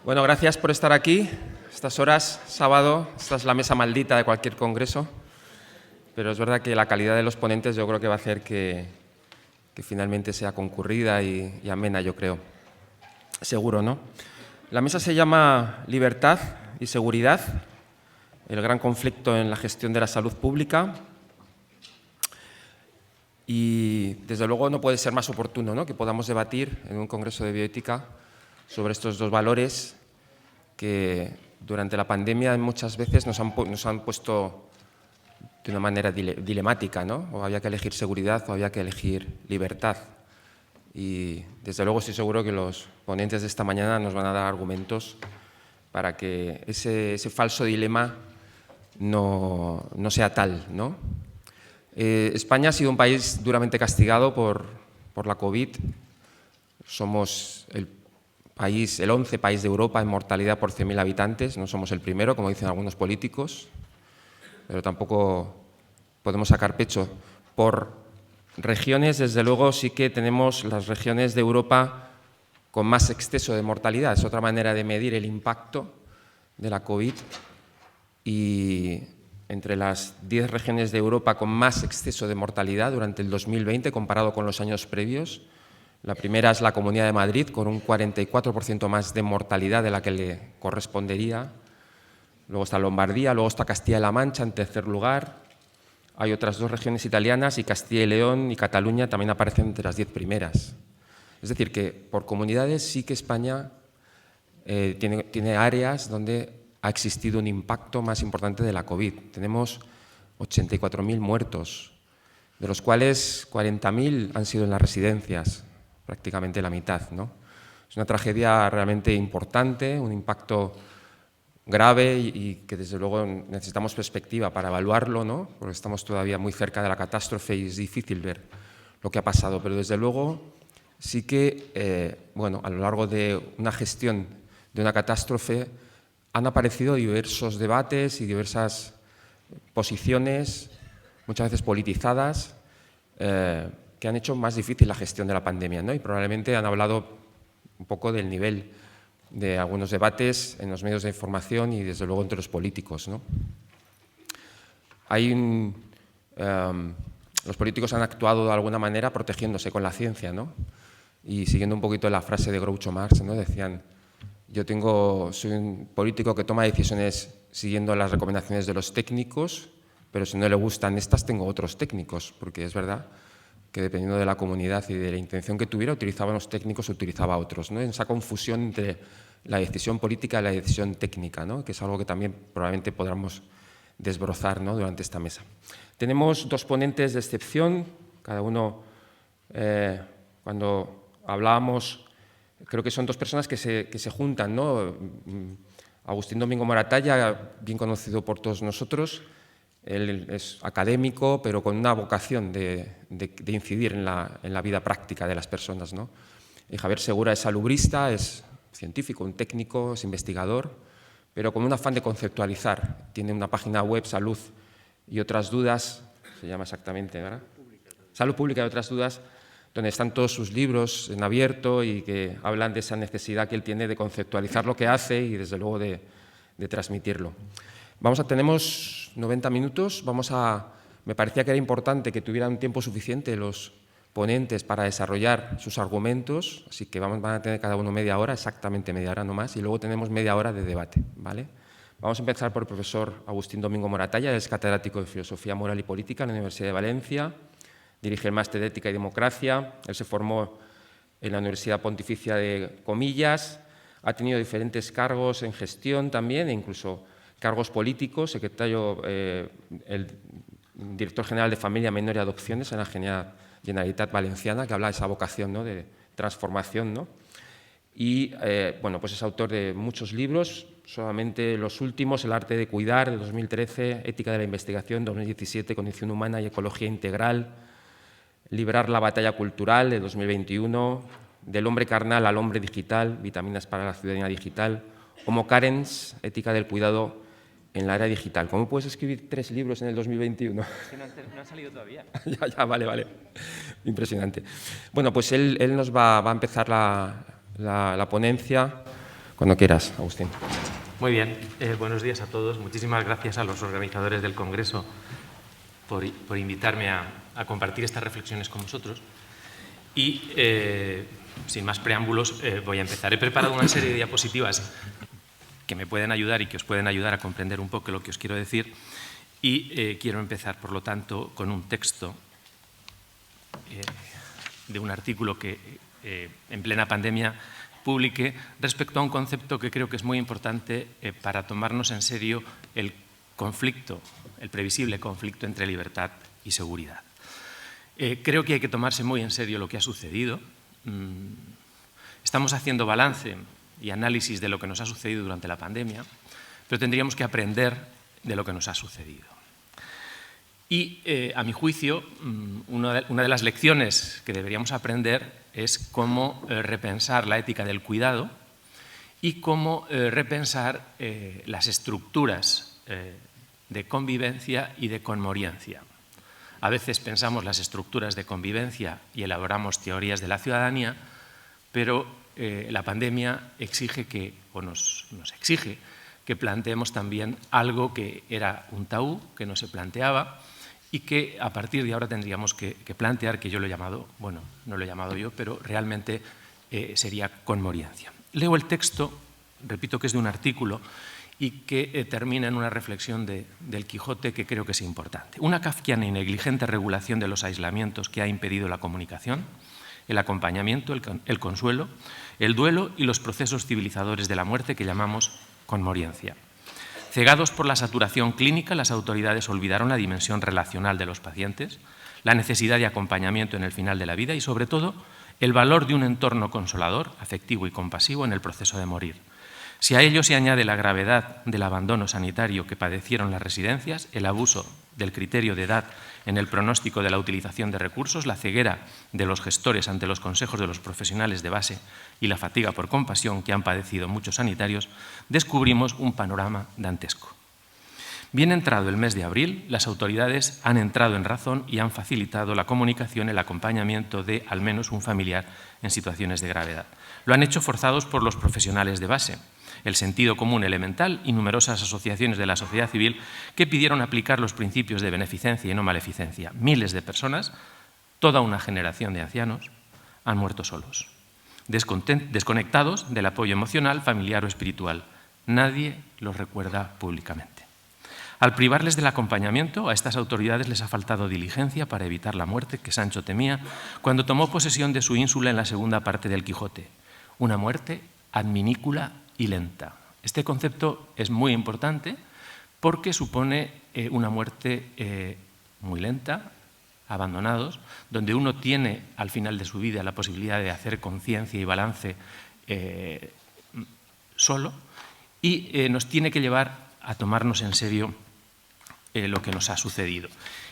Bueno, gracias por estar aquí. Estas horas, sábado, esta es la mesa maldita de cualquier congreso, pero es verdad que la calidad de los ponentes yo creo que va a hacer que finalmente sea concurrida y amena, yo creo. Seguro, ¿no? La mesa se llama Libertad y Seguridad, el gran conflicto en la gestión de la salud pública. Y, desde luego, no puede ser más oportuno, ¿no?, que podamos debatir en un congreso de bioética sobre estos dos valores que durante la pandemia muchas veces nos han puesto de una manera dilemática, ¿no? O había que elegir seguridad o había que elegir libertad. Y, desde luego, estoy seguro que los ponentes de esta mañana nos van a dar argumentos para que ese falso dilema no sea tal, ¿no? España ha sido un país duramente castigado por la COVID. Somos el 11 país de Europa en mortalidad por 100.000 habitantes. No somos el primero, como dicen algunos políticos, pero tampoco podemos sacar pecho. Por regiones, desde luego, sí que tenemos las regiones de Europa con más exceso de mortalidad. Es otra manera de medir el impacto de la COVID. Y entre las 10 regiones de Europa con más exceso de mortalidad durante el 2020 comparado con los años previos, la primera es la Comunidad de Madrid, con un 44% más de mortalidad de la que le correspondería. Luego está Lombardía, luego está Castilla-La Mancha en tercer lugar. Hay otras 2 regiones italianas y Castilla y León y Cataluña también aparecen entre las 10 primeras. Es decir, que por comunidades sí que España tiene áreas donde ha existido un impacto más importante de la COVID. Tenemos 84.000 muertos, de los cuales 40.000 han sido en las residencias, prácticamente la mitad, ¿no? Es una tragedia realmente importante, un impacto grave y que, desde luego, necesitamos perspectiva para evaluarlo, ¿no?, porque estamos todavía muy cerca de la catástrofe y es difícil ver lo que ha pasado. Pero, desde luego, sí que, a lo largo de una gestión de una catástrofe han aparecido diversos debates y diversas posiciones, muchas veces politizadas, que han hecho más difícil la gestión de la pandemia, ¿no? Y probablemente han hablado un poco del nivel de algunos debates en los medios de información y, desde luego, entre los políticos, ¿no? Los políticos han actuado de alguna manera protegiéndose con la ciencia, ¿no? Y siguiendo un poquito la frase de Groucho Marx, ¿no?, decían: soy un político que toma decisiones siguiendo las recomendaciones de los técnicos, pero si no le gustan estas, tengo otros técnicos, porque es verdad que, dependiendo de la comunidad y de la intención que tuviera, utilizaba unos técnicos o utilizaba otros, ¿no? En esa confusión entre la decisión política y la decisión técnica, ¿no?, que es algo que también probablemente podamos desbrozar, ¿no?, durante esta mesa. Tenemos 2 ponentes de excepción, cada uno, cuando hablábamos, creo que son 2 personas que se juntan, ¿no? Agustín Domingo Moratalla, bien conocido por todos nosotros. Él es académico, pero con una vocación de incidir en la vida práctica de las personas, ¿no? Y Javier Segura es salubrista, es científico, un técnico, es investigador, pero con un afán de conceptualizar. Tiene una página web, Salud y otras dudas, se llama exactamente, ¿verdad? Salud Pública y otras dudas, donde están todos sus libros en abierto y que hablan de esa necesidad que él tiene de conceptualizar lo que hace y, desde luego, de transmitirlo. Tenemos 90 minutos. Me parecía que era importante que tuvieran tiempo suficiente los ponentes para desarrollar sus argumentos, así que van a tener cada uno media hora, exactamente media hora no más, y luego tenemos media hora de debate, ¿vale? Vamos a empezar por el profesor Agustín Domingo Moratalla. Él es catedrático de Filosofía Moral y Política en la Universidad de Valencia. Dirige el Máster de Ética y Democracia. Él se formó en la Universidad Pontificia de Comillas. Ha tenido diferentes cargos en gestión también, e incluso cargos políticos, el director general de Familia, Menor y Adopciones en la Generalitat Valenciana, que habla de esa vocación, ¿no?, de transformación, ¿no? Y pues es autor de muchos libros, solamente los últimos: El arte de cuidar, de 2013, Ética de la investigación, 2017, Condición humana y ecología integral, Librar la batalla cultural, de 2021, Del hombre carnal al hombre digital, Vitaminas para la ciudadanía digital, Homo Carens, Ética del cuidado en la era digital. ¿Cómo puedes escribir 3 libros en el 2021? Es que no han salido todavía. Ya, vale. Impresionante. Bueno, pues él nos va a empezar la ponencia Cuando quieras, Agustín. Muy bien, buenos días a todos. Muchísimas gracias a los organizadores del Congreso por invitarme a compartir estas reflexiones con vosotros. Y, sin más preámbulos, voy a empezar. He preparado una serie de diapositivas que me pueden ayudar y que os pueden ayudar a comprender un poco lo que os quiero decir. Y quiero empezar, por lo tanto, con un texto de un artículo que en plena pandemia publiqué respecto a un concepto que creo que es muy importante para tomarnos en serio el conflicto, el previsible conflicto entre libertad y seguridad. Creo que hay que tomarse muy en serio lo que ha sucedido. Estamos haciendo balance y análisis de lo que nos ha sucedido durante la pandemia, pero tendríamos que aprender de lo que nos ha sucedido. Y, a mi juicio, una de las lecciones que deberíamos aprender es cómo repensar la ética del cuidado y cómo repensar las estructuras de convivencia y de conmoriencia. A veces pensamos las estructuras de convivencia y elaboramos teorías de la ciudadanía, pero la pandemia exige nos exige que planteemos también algo que era un tabú, que no se planteaba, y que a partir de ahora tendríamos que plantear, que yo lo he llamado, bueno, no lo he llamado yo, pero realmente sería conmoriencia. Leo el texto, repito que es de un artículo, y que termina en una reflexión del Quijote que creo que es importante. Una kafkiana y negligente regulación de los aislamientos que ha impedido la comunicación, el acompañamiento, el consuelo, el duelo y los procesos civilizadores de la muerte que llamamos conmoriencia. Cegados por la saturación clínica, las autoridades olvidaron la dimensión relacional de los pacientes, la necesidad de acompañamiento en el final de la vida y, sobre todo, el valor de un entorno consolador, afectivo y compasivo en el proceso de morir. Si a ello se añade la gravedad del abandono sanitario que padecieron las residencias, el abuso del criterio de edad en el pronóstico de la utilización de recursos, la ceguera de los gestores ante los consejos de los profesionales de base y la fatiga por compasión que han padecido muchos sanitarios, descubrimos un panorama dantesco. Bien entrado el mes de abril, las autoridades han entrado en razón y han facilitado la comunicación y el acompañamiento de al menos un familiar en situaciones de gravedad. Lo han hecho forzados por los profesionales de base, el sentido común elemental y numerosas asociaciones de la sociedad civil que pidieron aplicar los principios de beneficencia y no maleficencia. Miles de personas, toda una generación de ancianos, han muerto solos, desconectados del apoyo emocional, familiar o espiritual. Nadie los recuerda públicamente. Al privarles del acompañamiento, a estas autoridades les ha faltado diligencia para evitar la muerte que Sancho temía cuando tomó posesión de su ínsula en la segunda parte del Quijote. Una muerte adminícula y lenta. Este concepto es muy importante porque supone una muerte muy lenta, abandonados, donde uno tiene al final de su vida la posibilidad de hacer conciencia y balance solo, y nos tiene que llevar a tomarnos en serio lo que nos ha sucedido.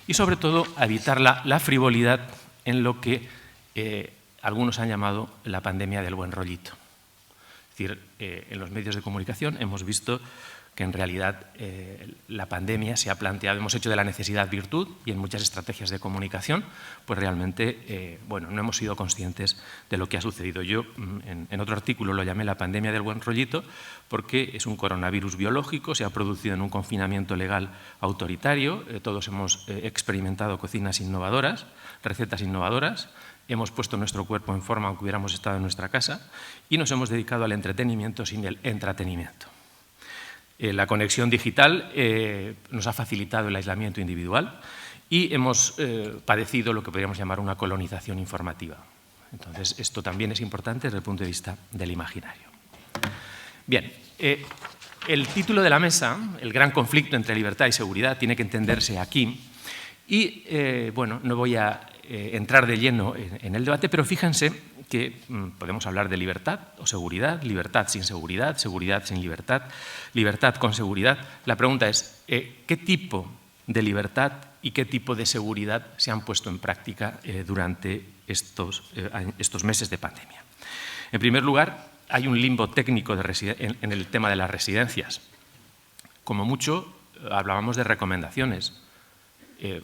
Y sobre todo a evitar la frivolidad en lo que algunos han llamado la pandemia del buen rollito. Es decir, en los medios de comunicación hemos visto que en realidad la pandemia se ha planteado, hemos hecho de la necesidad virtud y en muchas estrategias de comunicación, pues realmente no hemos sido conscientes de lo que ha sucedido. Yo en otro artículo lo llamé la pandemia del buen rollito porque es un coronavirus biológico, se ha producido en un confinamiento legal autoritario, todos hemos experimentado cocinas innovadoras, recetas innovadoras, hemos puesto nuestro cuerpo en forma aunque hubiéramos estado en nuestra casa y nos hemos dedicado al entretenimiento sin el entretenimiento. La conexión digital nos ha facilitado el aislamiento individual y hemos padecido lo que podríamos llamar una colonización informativa. Entonces, esto también es importante desde el punto de vista del imaginario. Bien, el título de la mesa, el gran conflicto entre libertad y seguridad, tiene que entenderse aquí y, no voy a entrar de lleno en el debate, pero fíjense que podemos hablar de libertad o seguridad, libertad sin seguridad, seguridad sin libertad, libertad con seguridad. La pregunta es, ¿qué tipo de libertad y qué tipo de seguridad se han puesto en práctica durante estos meses de pandemia? En primer lugar, hay un limbo técnico en el tema de las residencias. Como mucho, hablábamos de recomendaciones.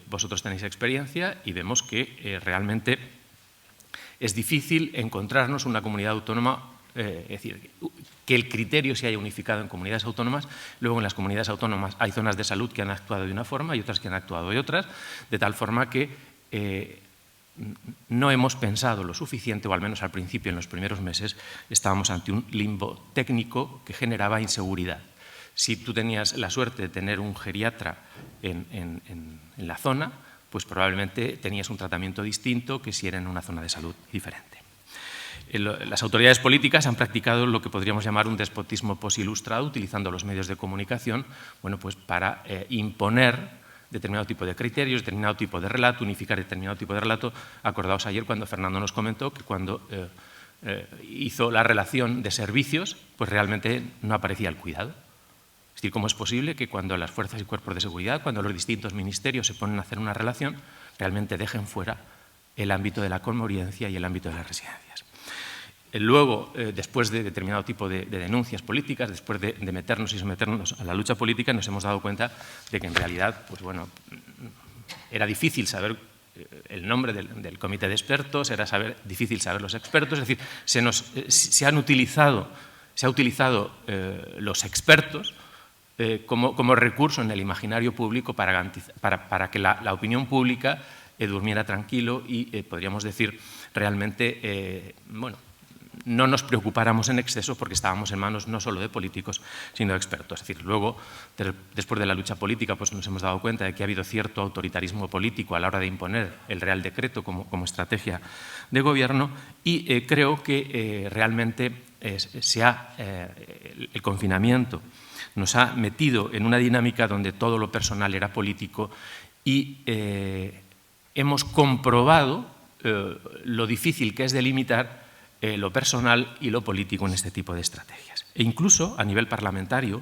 Vosotros tenéis experiencia y vemos que realmente es difícil encontrarnos una comunidad autónoma es decir, que el criterio se haya unificado en comunidades autónomas. Luego en las comunidades autónomas hay zonas de salud que han actuado de una forma y otras que han actuado de otras, de tal forma que no hemos pensado lo suficiente, o al menos al principio, en los primeros meses, estábamos ante un limbo técnico que generaba inseguridad. Si tú tenías la suerte de tener un geriatra en la zona, pues probablemente tenías un tratamiento distinto que si era en una zona de salud diferente. Las autoridades políticas han practicado lo que podríamos llamar un despotismo posilustrado, utilizando los medios de comunicación, bueno, pues para imponer determinado tipo de criterios, determinado tipo de relato, unificar determinado tipo de relato. Acordaos ayer cuando Fernando nos comentó que cuando hizo la relación de servicios, pues realmente no aparecía el cuidado. Es decir, ¿cómo es posible que cuando las fuerzas y cuerpos de seguridad, cuando los distintos ministerios se ponen a hacer una relación, realmente dejen fuera el ámbito de la convivencia y el ámbito de las residencias? Luego, después de determinado tipo de denuncias políticas, después de meternos y someternos a la lucha política, nos hemos dado cuenta de que en realidad, pues bueno, era difícil saber el nombre del comité de expertos, era difícil saber los expertos, es decir, se ha utilizado los expertos como recurso en el imaginario público para que la opinión pública durmiera tranquilo y, podríamos decir, realmente, bueno, no nos preocupáramos en exceso porque estábamos en manos no solo de políticos, sino de expertos. Es decir, luego, después de la lucha política, pues nos hemos dado cuenta de que ha habido cierto autoritarismo político a la hora de imponer el Real Decreto como estrategia de gobierno y creo que realmente el confinamiento nos ha metido en una dinámica donde todo lo personal era político y hemos comprobado lo difícil que es delimitar lo personal y lo político en este tipo de estrategias. E incluso a nivel parlamentario,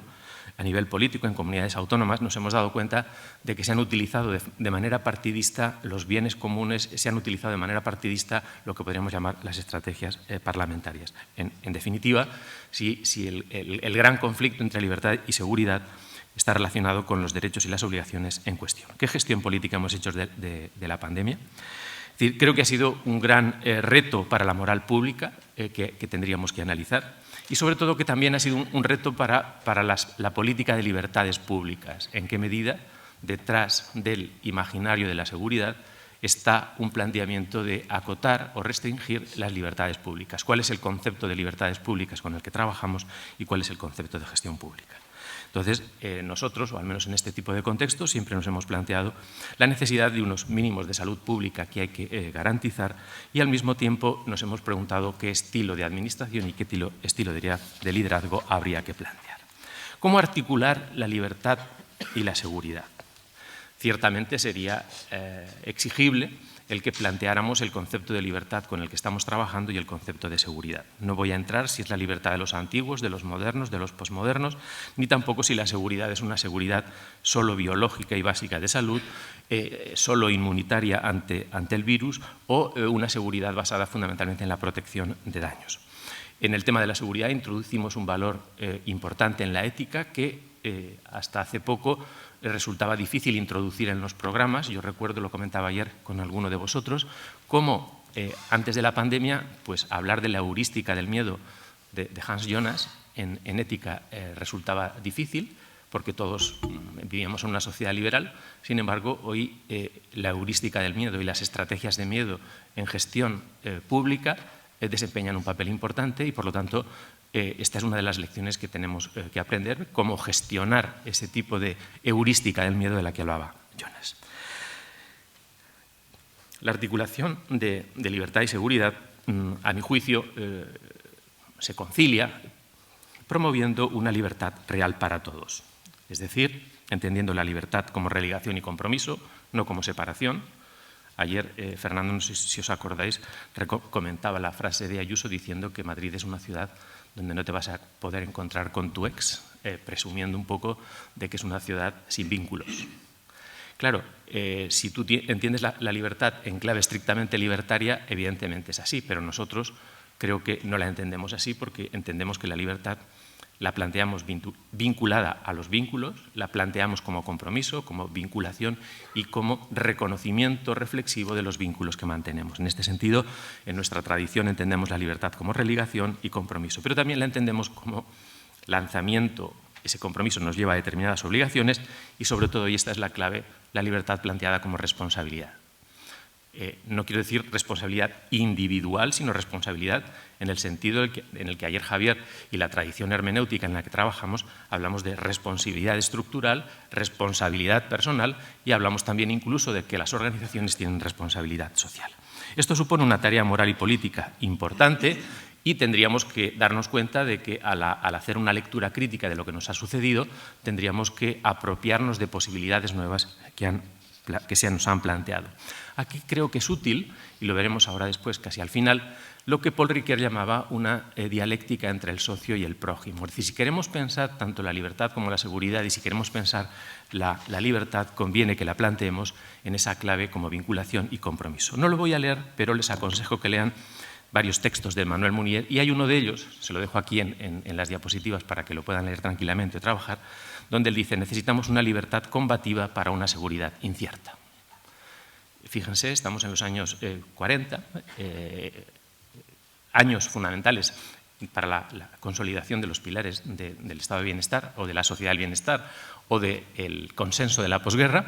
a nivel político, en comunidades autónomas, nos hemos dado cuenta de que se han utilizado de manera partidista los bienes comunes, se han utilizado de manera partidista lo que podríamos llamar las estrategias parlamentarias. En definitiva, si el gran conflicto entre libertad y seguridad está relacionado con los derechos y las obligaciones en cuestión. ¿Qué gestión política hemos hecho de la pandemia? Es decir, creo que ha sido un gran reto para la moral pública que tendríamos que analizar y sobre todo que también ha sido un reto para la política de libertades públicas. ¿En qué medida detrás del imaginario de la seguridad está un planteamiento de acotar o restringir las libertades públicas? ¿Cuál es el concepto de libertades públicas con el que trabajamos y cuál es el concepto de gestión pública? Entonces, nosotros, o al menos en este tipo de contextos, siempre nos hemos planteado la necesidad de unos mínimos de salud pública que hay que garantizar y al mismo tiempo nos hemos preguntado qué estilo de administración y qué estilo de liderazgo habría que plantear. ¿Cómo articular la libertad y la seguridad? Ciertamente sería exigible el que planteáramos el concepto de libertad con el que estamos trabajando y el concepto de seguridad. No voy a entrar si es la libertad de los antiguos, de los modernos, de los posmodernos, ni tampoco si la seguridad es una seguridad solo biológica y básica de salud, solo inmunitaria ante el virus o una seguridad basada fundamentalmente en la protección de daños. En el tema de la seguridad introducimos un valor importante en la ética que hasta hace poco resultaba difícil introducir en los programas. Yo recuerdo, lo comentaba ayer con alguno de vosotros, cómo antes de la pandemia, pues hablar de la heurística del miedo de Hans Jonas en ética resultaba difícil, porque todos vivíamos en una sociedad liberal. Sin embargo, hoy la heurística del miedo y las estrategias de miedo en gestión pública desempeñan un papel importante y, por lo tanto, esta es una de las lecciones que tenemos que aprender, cómo gestionar ese tipo de heurística del miedo de la que hablaba Jonas. La articulación de libertad y seguridad, a mi juicio, se concilia promoviendo una libertad real para todos. Es decir, entendiendo la libertad como relegación y compromiso, no como separación. Ayer, Fernando, no sé si os acordáis, comentaba la frase de Ayuso diciendo que Madrid es una ciudad donde no te vas a poder encontrar con tu ex, presumiendo un poco de que es una ciudad sin vínculos. Claro, si tú entiendes la libertad en clave estrictamente libertaria, evidentemente es así, pero nosotros creo que no la entendemos así porque entendemos que la libertad la planteamos vinculada a los vínculos, la planteamos como compromiso, como vinculación y como reconocimiento reflexivo de los vínculos que mantenemos. En este sentido, en nuestra tradición entendemos la libertad como religación y compromiso, pero también la entendemos como lanzamiento. Ese compromiso nos lleva a determinadas obligaciones y, sobre todo, y esta es la clave, la libertad planteada como responsabilidad. No quiero decir responsabilidad individual, sino responsabilidad en el sentido en el que ayer Javier y la tradición hermenéutica en la que trabajamos hablamos de responsabilidad estructural, responsabilidad personal y hablamos también incluso de que las organizaciones tienen responsabilidad social. Esto supone una tarea moral y política importante y tendríamos que darnos cuenta de que al hacer una lectura crítica de lo que nos ha sucedido tendríamos que apropiarnos de posibilidades nuevas que se nos han planteado. Aquí creo que es útil, y lo veremos ahora después, casi al final, lo que Paul Ricoeur llamaba una dialéctica entre el socio y el prójimo. Es decir, si queremos pensar tanto la libertad como la seguridad y si queremos pensar la libertad, conviene que la planteemos en esa clave como vinculación y compromiso. No lo voy a leer, pero les aconsejo que lean varios textos de Emmanuel Mounier, y hay uno de ellos, se lo dejo aquí en las diapositivas para que lo puedan leer tranquilamente o trabajar, donde él dice: necesitamos una libertad combativa para una seguridad incierta. Fíjense, estamos en los años 40, años fundamentales para la consolidación de los pilares del estado de bienestar o de la sociedad del bienestar o del consenso de la posguerra,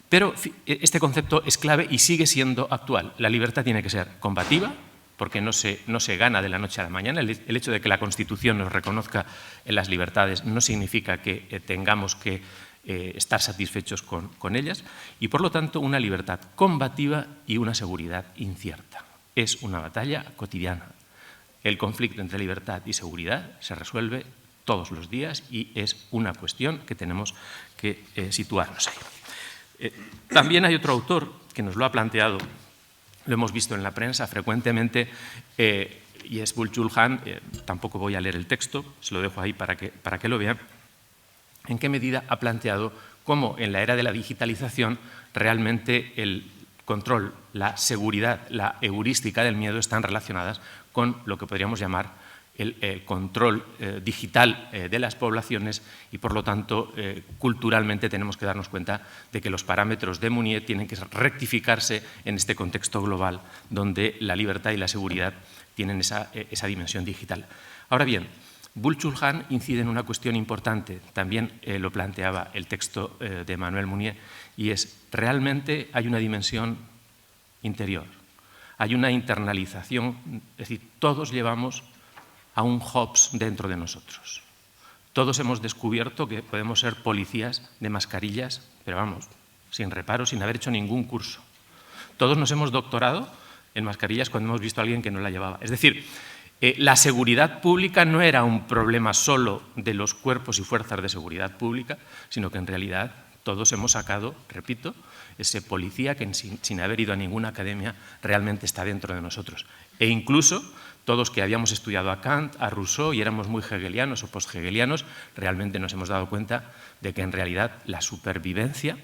pero este concepto es clave y sigue siendo actual. La libertad tiene que ser combativa, porque no se gana de la noche a la mañana. El hecho de que la Constitución nos reconozca en las libertades no significa que tengamos que estar satisfechos con ellas, y por lo tanto una libertad combativa y una seguridad incierta. Es una batalla cotidiana. El conflicto entre libertad y seguridad se resuelve todos los días y es una cuestión que tenemos que situarnos ahí. También hay otro autor que nos lo ha planteado, lo hemos visto en la prensa frecuentemente, y es Byung-Chul Han. Tampoco voy a leer el texto, se lo dejo ahí para que lo vean. ¿En qué medida ha planteado cómo en la era de la digitalización realmente el control, la seguridad, la heurística del miedo están relacionadas con lo que podríamos llamar el control digital de las poblaciones y, por lo tanto, culturalmente tenemos que darnos cuenta de que los parámetros de Mounier tienen que rectificarse en este contexto global donde la libertad y la seguridad tienen esa dimensión digital. Ahora bien, Byung-Chul Han incide en una cuestión importante, también lo planteaba el texto de Emmanuel Mounier, y es: realmente hay una dimensión interior, hay una internalización, es decir, todos llevamos a un Hobbes dentro de nosotros. Todos hemos descubierto que podemos ser policías de mascarillas, pero vamos, sin reparo, sin haber hecho ningún curso. Todos nos hemos doctorado en mascarillas cuando hemos visto a alguien que no la llevaba. Es decir, la seguridad pública no era un problema solo de los cuerpos y fuerzas de seguridad pública, sino que en realidad todos hemos sacado, repito, ese policía que sin haber ido a ninguna academia realmente está dentro de nosotros. E incluso todos que habíamos estudiado a Kant, a Rousseau y éramos muy hegelianos o post-hegelianos, realmente nos hemos dado cuenta de que en realidad la supervivencia,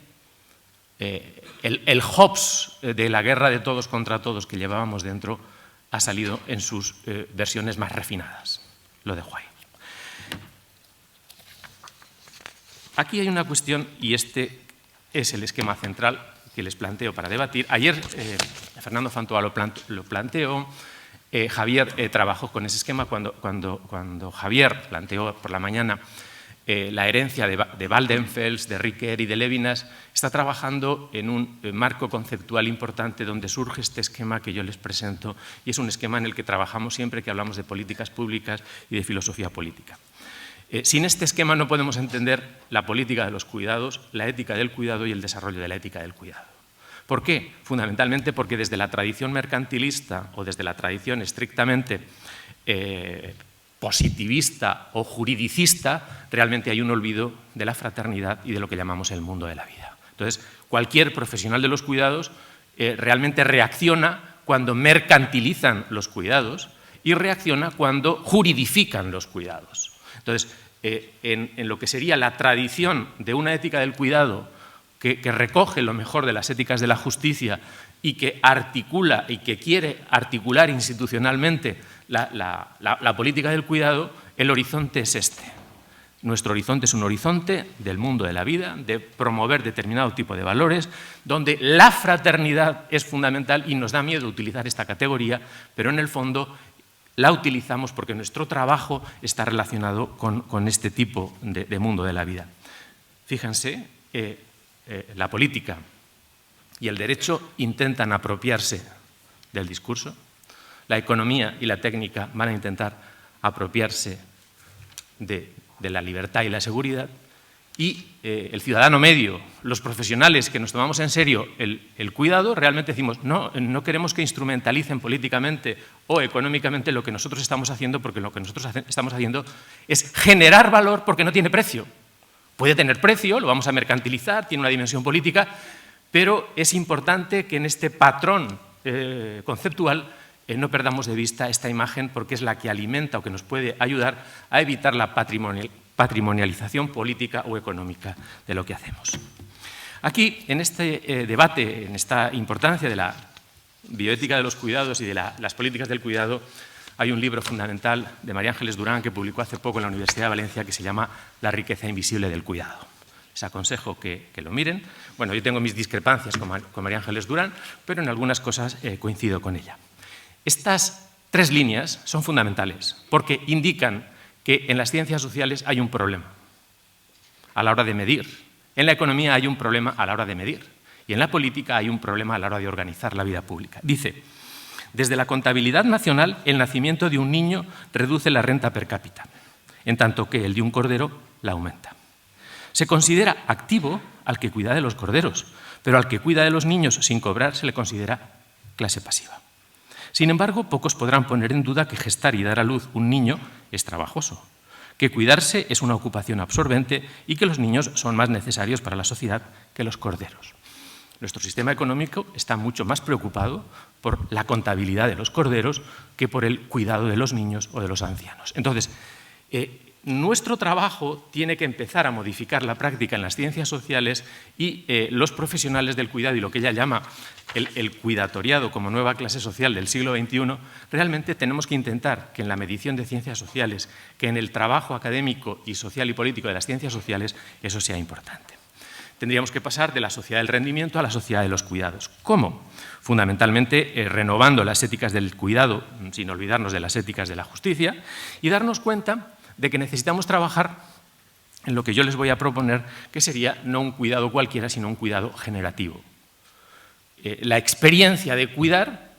el Hobbes de la guerra de todos contra todos que llevábamos dentro, ha salido en sus versiones más refinadas. Lo dejo ahí. Aquí hay una cuestión, y este es el esquema central que les planteo para debatir. Ayer Fernando Fantoa lo planteó, Javier trabajó con ese esquema cuando Javier planteó por la mañana la herencia de Waldenfels, de Ricoeur y de Levinas. Está trabajando en un marco conceptual importante donde surge este esquema que yo les presento, y es un esquema en el que trabajamos siempre que hablamos de políticas públicas y de filosofía política. Sin este esquema no podemos entender la política de los cuidados, la ética del cuidado y el desarrollo de la ética del cuidado. ¿Por qué? Fundamentalmente porque desde la tradición mercantilista o desde la tradición estrictamente positivista o juridicista, realmente hay un olvido de la fraternidad y de lo que llamamos el mundo de la vida. Entonces, cualquier profesional de los cuidados realmente reacciona cuando mercantilizan los cuidados y reacciona cuando juridifican los cuidados. Entonces, en lo que sería la tradición de una ética del cuidado que recoge lo mejor de las éticas de la justicia y que articula y que quiere articular institucionalmente la política del cuidado, el horizonte es este. Nuestro horizonte es un horizonte del mundo de la vida, de promover determinado tipo de valores, donde la fraternidad es fundamental y nos da miedo utilizar esta categoría, pero en el fondo la utilizamos porque nuestro trabajo está relacionado con este tipo de mundo de la vida. Fíjense, la política y el derecho intentan apropiarse del discurso, la economía y la técnica van a intentar apropiarse de la libertad y la seguridad, y el ciudadano medio, los profesionales que nos tomamos en serio el cuidado, realmente decimos no queremos que instrumentalicen políticamente o económicamente lo que nosotros estamos haciendo, porque lo que nosotros estamos haciendo es generar valor porque no tiene precio. Puede tener precio, lo vamos a mercantilizar, tiene una dimensión política, pero es importante que en este patrón conceptual no perdamos de vista esta imagen, porque es la que alimenta o que nos puede ayudar a evitar la patrimonialización política o económica de lo que hacemos. Aquí, en este debate, en esta importancia de la bioética de los cuidados y de las políticas del cuidado, hay un libro fundamental de María Ángeles Durán que publicó hace poco en la Universidad de Valencia que se llama La riqueza invisible del cuidado. Les aconsejo que lo miren. Bueno, yo tengo mis discrepancias con María Ángeles Durán, pero en algunas cosas coincido con ella. Estas tres líneas son fundamentales porque indican que en las ciencias sociales hay un problema a la hora de medir, en la economía hay un problema a la hora de medir y en la política hay un problema a la hora de organizar la vida pública. Dice, desde la contabilidad nacional, el nacimiento de un niño reduce la renta per cápita, en tanto que el de un cordero la aumenta. Se considera activo al que cuida de los corderos, pero al que cuida de los niños sin cobrar se le considera clase pasiva. Sin embargo, pocos podrán poner en duda que gestar y dar a luz un niño es trabajoso, que cuidarse es una ocupación absorbente y que los niños son más necesarios para la sociedad que los corderos. Nuestro sistema económico está mucho más preocupado por la contabilidad de los corderos que por el cuidado de los niños o de los ancianos. Entonces, nuestro trabajo tiene que empezar a modificar la práctica en las ciencias sociales y los profesionales del cuidado y lo que ella llama el cuidatoriado como nueva clase social del siglo XXI, realmente tenemos que intentar que en la medición de ciencias sociales, que en el trabajo académico y social y político de las ciencias sociales, eso sea importante. Tendríamos que pasar de la sociedad del rendimiento a la sociedad de los cuidados. ¿Cómo? Fundamentalmente renovando las éticas del cuidado, sin olvidarnos de las éticas de la justicia, y darnos cuenta de que necesitamos trabajar en lo que yo les voy a proponer, que sería no un cuidado cualquiera, sino un cuidado generativo. La experiencia de cuidar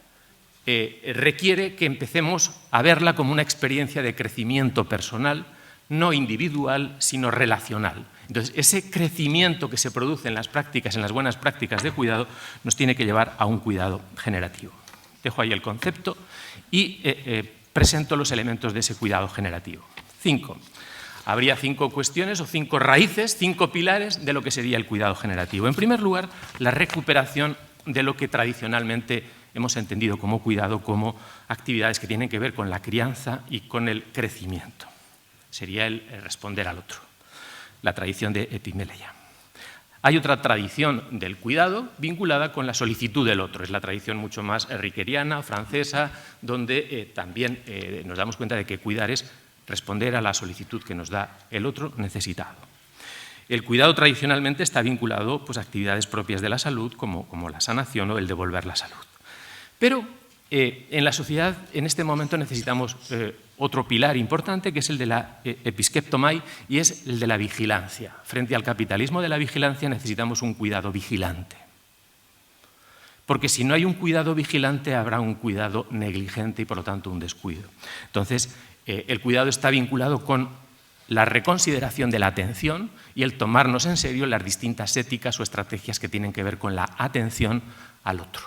requiere que empecemos a verla como una experiencia de crecimiento personal, no individual, sino relacional. Entonces, ese crecimiento que se produce en las prácticas, en las buenas prácticas de cuidado, nos tiene que llevar a un cuidado generativo. Dejo ahí el concepto y presento los elementos de ese cuidado generativo. 5. Habría 5 cuestiones o 5 raíces, 5 pilares de lo que sería el cuidado generativo. En primer lugar, la recuperación de lo que tradicionalmente hemos entendido como cuidado, como actividades que tienen que ver con la crianza y con el crecimiento. Sería el responder al otro, la tradición de Epimeleia. Hay otra tradición del cuidado vinculada con la solicitud del otro. Es la tradición mucho más rickeriana, francesa, donde también nos damos cuenta de que cuidar es responder a la solicitud que nos da el otro necesitado. El cuidado tradicionalmente está vinculado pues, a actividades propias de la salud, como la sanación o el devolver la salud. Pero en la sociedad, en este momento, necesitamos otro pilar importante, que es el de la episkeptomai, y es el de la vigilancia. Frente al capitalismo de la vigilancia necesitamos un cuidado vigilante. Porque si no hay un cuidado vigilante, habrá un cuidado negligente y, por lo tanto, un descuido. Entonces, el cuidado está vinculado con la reconsideración de la atención y el tomarnos en serio las distintas éticas o estrategias que tienen que ver con la atención al otro.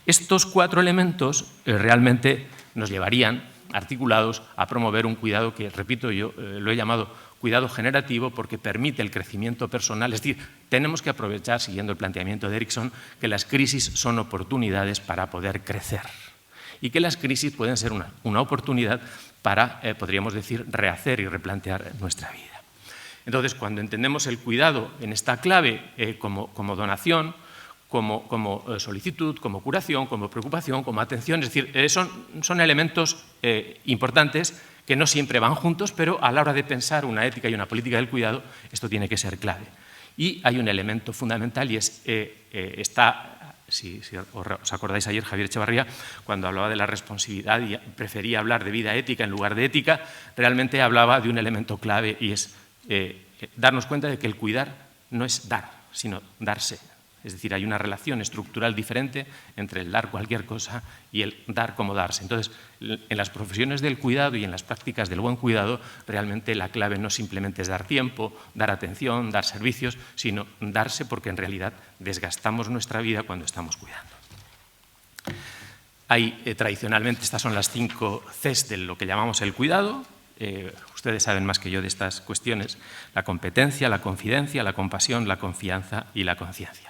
Estos 4 elementos realmente nos llevarían, articulados, a promover un cuidado que, repito, yo lo he llamado cuidado generativo porque permite el crecimiento personal. Es decir, tenemos que aprovechar, siguiendo el planteamiento de Erickson, que las crisis son oportunidades para poder crecer y que las crisis pueden ser una oportunidad para, podríamos decir, rehacer y replantear nuestra vida. Entonces, cuando entendemos el cuidado en esta clave como donación, como solicitud, como curación, como preocupación, como atención, es decir, son elementos importantes que no siempre van juntos, pero a la hora de pensar una ética y una política del cuidado, esto tiene que ser clave. Y hay un elemento fundamental y es, si os acordáis ayer, Javier Echevarría, cuando hablaba de la responsabilidad y prefería hablar de vida ética en lugar de ética, realmente hablaba de un elemento clave y es darnos cuenta de que el cuidar no es dar, sino darse. Es decir, hay una relación estructural diferente entre el dar cualquier cosa y el dar como darse. Entonces, en las profesiones del cuidado y en las prácticas del buen cuidado, realmente la clave no simplemente es dar tiempo, dar atención, dar servicios, sino darse porque en realidad desgastamos nuestra vida cuando estamos cuidando. Tradicionalmente, estas son las 5 Cs de lo que llamamos el cuidado. Ustedes saben más que yo de estas cuestiones: la competencia, la confidencia, la compasión, la confianza y la conciencia.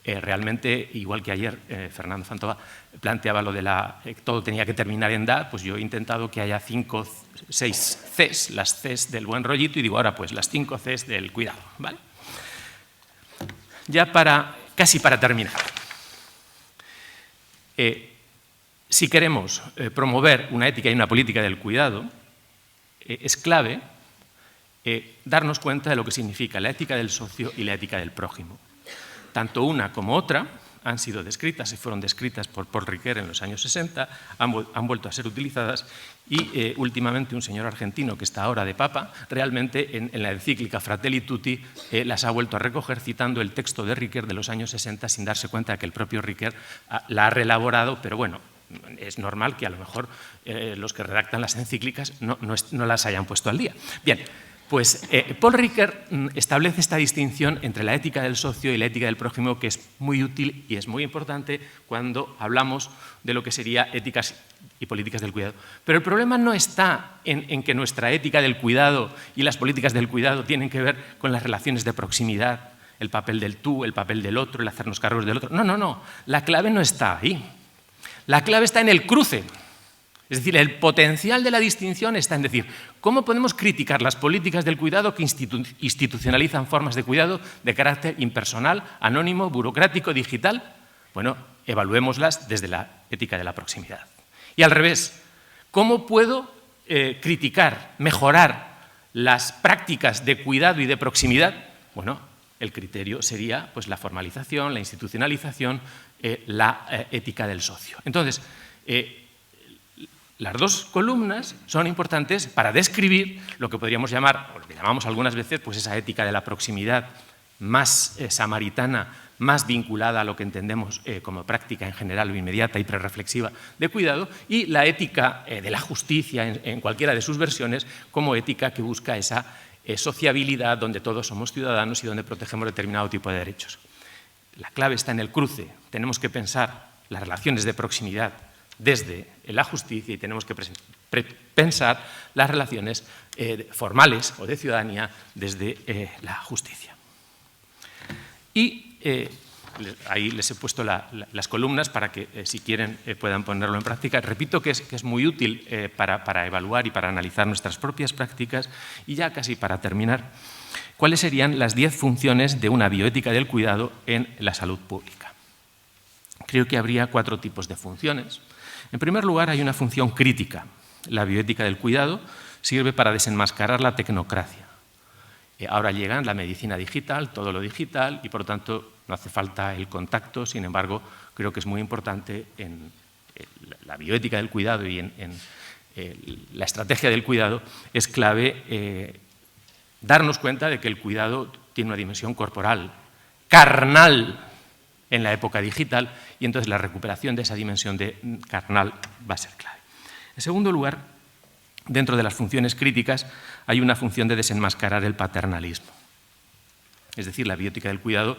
Realmente, igual que ayer Fernando Fantova planteaba lo de todo tenía que terminar en dar, pues yo he intentado que haya 6 Cs, las Cs del buen rollito, y digo ahora pues las 5 Cs del cuidado, ¿vale? Ya casi para terminar. Si queremos promover una ética y una política del cuidado, es clave darnos cuenta de lo que significa la ética del socio y la ética del prójimo. Tanto una como otra han sido descritas y fueron descritas por Paul Ricoeur en los años 60, han vuelto a ser utilizadas y últimamente un señor argentino que está ahora de papa, realmente en la encíclica Fratelli Tutti las ha vuelto a recoger citando el texto de Ricoeur de los años 60 sin darse cuenta de que el propio Ricoeur la ha reelaborado, pero bueno, es normal que a lo mejor los que redactan las encíclicas no las hayan puesto al día. Bien. Pues Paul Ricoeur establece esta distinción entre la ética del socio y la ética del prójimo, que es muy útil y es muy importante cuando hablamos de lo que sería éticas y políticas del cuidado. Pero el problema no está en que nuestra ética del cuidado y las políticas del cuidado tienen que ver con las relaciones de proximidad, el papel del tú, el papel del otro, el hacernos cargos del otro. No. La clave no está ahí. La clave está en el cruce. Es decir, el potencial de la distinción está en decir, ¿cómo podemos criticar las políticas del cuidado que institucionalizan formas de cuidado de carácter impersonal, anónimo, burocrático, digital? Bueno, evaluémoslas desde la ética de la proximidad. Y al revés, ¿cómo puedo criticar, mejorar las prácticas de cuidado y de proximidad? Bueno, el criterio sería pues, la formalización, la institucionalización, la ética del socio. Entonces, las 2 columnas son importantes para describir lo que podríamos llamar, o lo que llamamos algunas veces, pues esa ética de la proximidad más samaritana, más vinculada a lo que entendemos como práctica en general o inmediata y prereflexiva de cuidado, y la ética de la justicia en cualquiera de sus versiones como ética que busca esa sociabilidad donde todos somos ciudadanos y donde protegemos determinado tipo de derechos. La clave está en el cruce. Tenemos que pensar las relaciones de proximidad desde la justicia y tenemos que pensar las relaciones formales o de ciudadanía desde la justicia. Y ahí les he puesto las columnas para que, si quieren, puedan ponerlo en práctica. Repito que es muy útil para evaluar y para analizar nuestras propias prácticas. Y ya casi para terminar, ¿cuáles serían las 10 funciones de una bioética del cuidado en la salud pública? Creo que habría 4 tipos de funciones. En primer lugar, hay una función crítica. La bioética del cuidado sirve para desenmascarar la tecnocracia. Ahora llega la medicina digital, todo lo digital, y por lo tanto no hace falta el contacto. Sin embargo, creo que es muy importante en la bioética del cuidado y en la estrategia del cuidado, es clave darnos cuenta de que el cuidado tiene una dimensión corporal, carnal, en la época digital, y entonces la recuperación de esa dimensión de carnal va a ser clave. En segundo lugar, dentro de las funciones críticas hay una función de desenmascarar el paternalismo. Es decir, la bioética del cuidado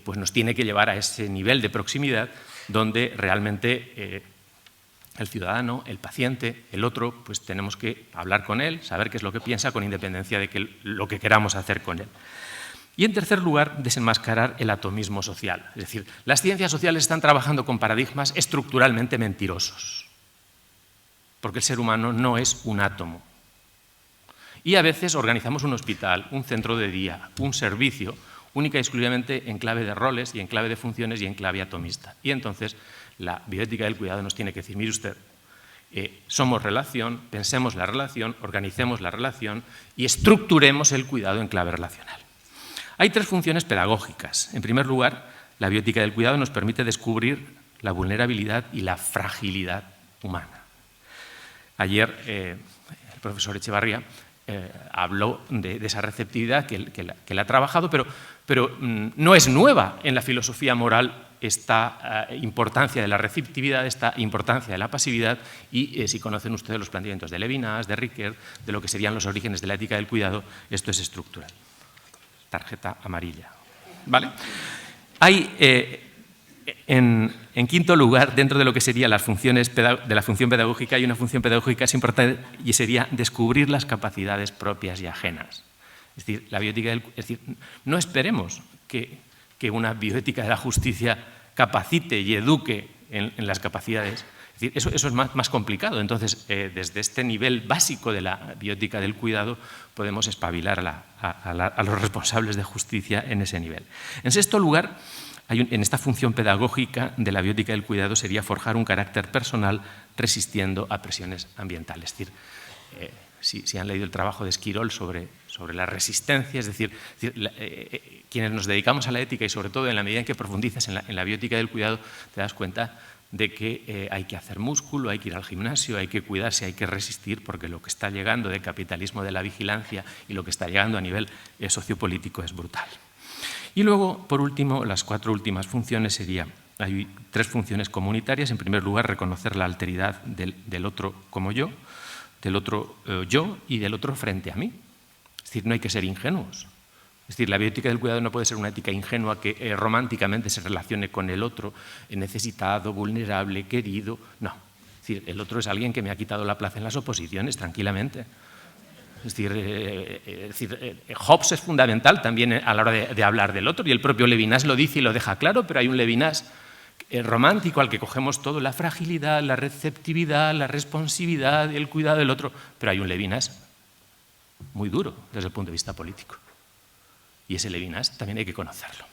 pues nos tiene que llevar a ese nivel de proximidad donde realmente el ciudadano, el paciente, el otro, pues tenemos que hablar con él, saber qué es lo que piensa con independencia de lo que queramos hacer con él. Y en tercer lugar, desenmascarar el atomismo social. Es decir, las ciencias sociales están trabajando con paradigmas estructuralmente mentirosos, porque el ser humano no es un átomo. Y a veces organizamos un hospital, un centro de día, un servicio, única y exclusivamente en clave de roles y en clave de funciones y en clave atomista. Y entonces la bioética del cuidado nos tiene que decir, mire usted, somos relación, pensemos la relación, organicemos la relación y estructuremos el cuidado en clave relacional. Hay 3 funciones pedagógicas. En primer lugar, la biótica del cuidado nos permite descubrir la vulnerabilidad y la fragilidad humana. Ayer el profesor Echevarría habló de esa receptividad que la ha trabajado, pero no es nueva en la filosofía moral esta importancia de la receptividad, esta importancia de la pasividad y si conocen ustedes los planteamientos de Levinas, de Ricoeur, de lo que serían los orígenes de la ética del cuidado, esto es estructural. Tarjeta amarilla. ¿Vale? Hay, en quinto lugar, dentro de lo que serían las funciones de la función pedagógica, hay una función pedagógica que es importante y sería descubrir las capacidades propias y ajenas. Es decir, la bioética es decir, no esperemos que una bioética de la justicia capacite y eduque en las capacidades. Es decir, eso es más complicado. Entonces, desde este nivel básico de la bioética del cuidado, podemos espabilar a los responsables de justicia en ese nivel. En sexto lugar, en esta función pedagógica de la bioética del cuidado sería forjar un carácter personal resistiendo a presiones ambientales. Es decir, si han leído el trabajo de Esquirol sobre la resistencia, es decir, quienes nos dedicamos a la ética y sobre todo en la medida en que profundizas en la bioética del cuidado, te das cuenta de que hay que hacer músculo, hay que ir al gimnasio, hay que cuidarse, hay que resistir, porque lo que está llegando del capitalismo de la vigilancia y lo que está llegando a nivel sociopolítico es brutal. Y luego, por último, las 4 últimas funciones hay 3 funciones comunitarias. En primer lugar, reconocer la alteridad del otro como yo, del otro yo y del otro frente a mí. Es decir, no hay que ser ingenuos. Es decir, la bioética del cuidado no puede ser una ética ingenua que románticamente se relacione con el otro, necesitado, vulnerable, querido. No. Es decir, el otro es alguien que me ha quitado la plaza en las oposiciones, tranquilamente. Es decir, Hobbes es fundamental también a la hora de hablar del otro, y el propio Levinas lo dice y lo deja claro, pero hay un Levinas romántico al que cogemos todo, la fragilidad, la receptividad, la responsividad, el cuidado del otro, pero hay un Levinas muy duro desde el punto de vista político. Y ese Levinas también hay que conocerlo.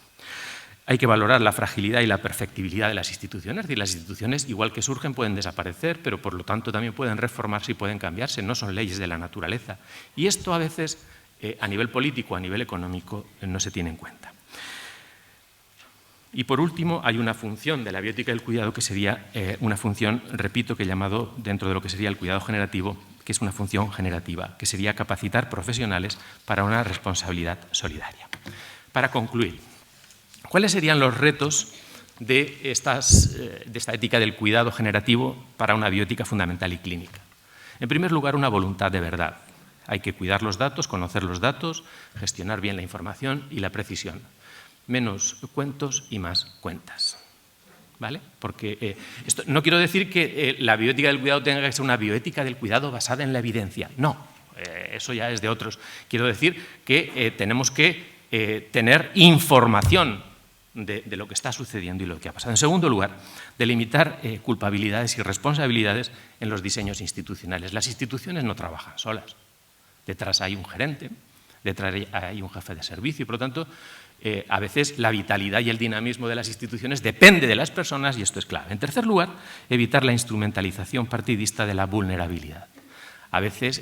Hay que valorar la fragilidad y la perfectibilidad de las instituciones. Es decir, las instituciones, igual que surgen, pueden desaparecer, pero por lo tanto también pueden reformarse y pueden cambiarse. No son leyes de la naturaleza. Y esto a veces, a nivel político, a nivel económico, no se tiene en cuenta. Y por último, hay una función de la bioética del cuidado que sería una función, repito, que he llamado dentro de lo que sería el cuidado generativo, que es una función generativa, que sería capacitar profesionales para una responsabilidad solidaria. Para concluir, ¿cuáles serían los retos de esta ética del cuidado generativo para una bioética fundamental y clínica? En primer lugar, una voluntad de verdad. Hay que cuidar los datos, conocer los datos, gestionar bien la información y la precisión. Menos cuentos y más cuentas. ¿Vale? Porque esto, no quiero decir que la bioética del cuidado tenga que ser una bioética del cuidado basada en la evidencia. No, eso ya es de otros. Quiero decir que tenemos que tener información de lo que está sucediendo y lo que ha pasado. En segundo lugar, delimitar culpabilidades y responsabilidades en los diseños institucionales. Las instituciones no trabajan solas. Detrás hay un gerente, detrás hay un jefe de servicio y, por lo tanto, a veces la vitalidad y el dinamismo de las instituciones depende de las personas y esto es clave. En tercer lugar, evitar la instrumentalización partidista de la vulnerabilidad. A veces,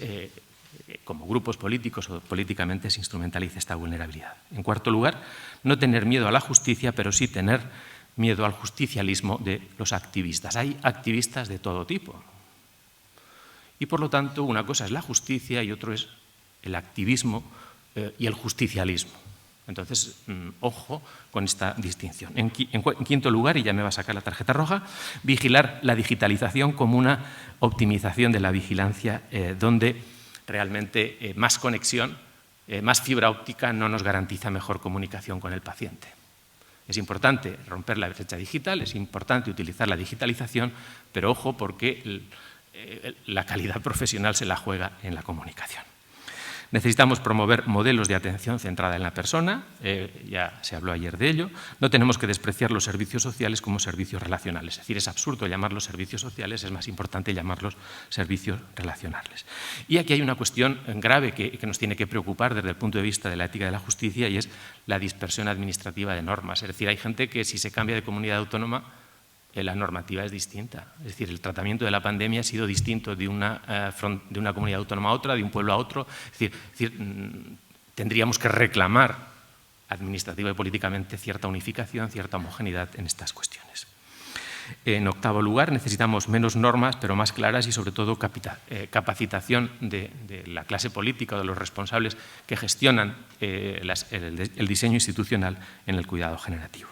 como grupos políticos o políticamente, se instrumentaliza esta vulnerabilidad. En cuarto lugar, no tener miedo a la justicia, pero sí tener miedo al justicialismo de los activistas. Hay activistas de todo tipo. Y por lo tanto, una cosa es la justicia y otro es el activismo y el justicialismo. Entonces, ojo con esta distinción. En quinto lugar, y ya me va a sacar la tarjeta roja, vigilar la digitalización como una optimización de la vigilancia donde realmente más conexión, más fibra óptica no nos garantiza mejor comunicación con el paciente. Es importante romper la brecha digital, es importante utilizar la digitalización, pero ojo porque la calidad profesional se la juega en la comunicación. Necesitamos promover modelos de atención centrada en la persona, ya se habló ayer de ello. No tenemos que despreciar los servicios sociales como servicios relacionales. Es decir, es absurdo llamarlos servicios sociales, es más importante llamarlos servicios relacionales. Y aquí hay una cuestión grave que nos tiene que preocupar desde el punto de vista de la ética de la justicia y es la dispersión administrativa de normas. Es decir, hay gente que si se cambia de comunidad autónoma la normativa es distinta. Es decir, el tratamiento de la pandemia ha sido distinto de una comunidad autónoma a otra, de un pueblo a otro. Es decir, tendríamos que reclamar administrativa y políticamente cierta unificación, cierta homogeneidad en estas cuestiones. En octavo lugar, necesitamos menos normas, pero más claras y, sobre todo, capacitación de la clase política o de los responsables que gestionan el diseño institucional en el cuidado generativo.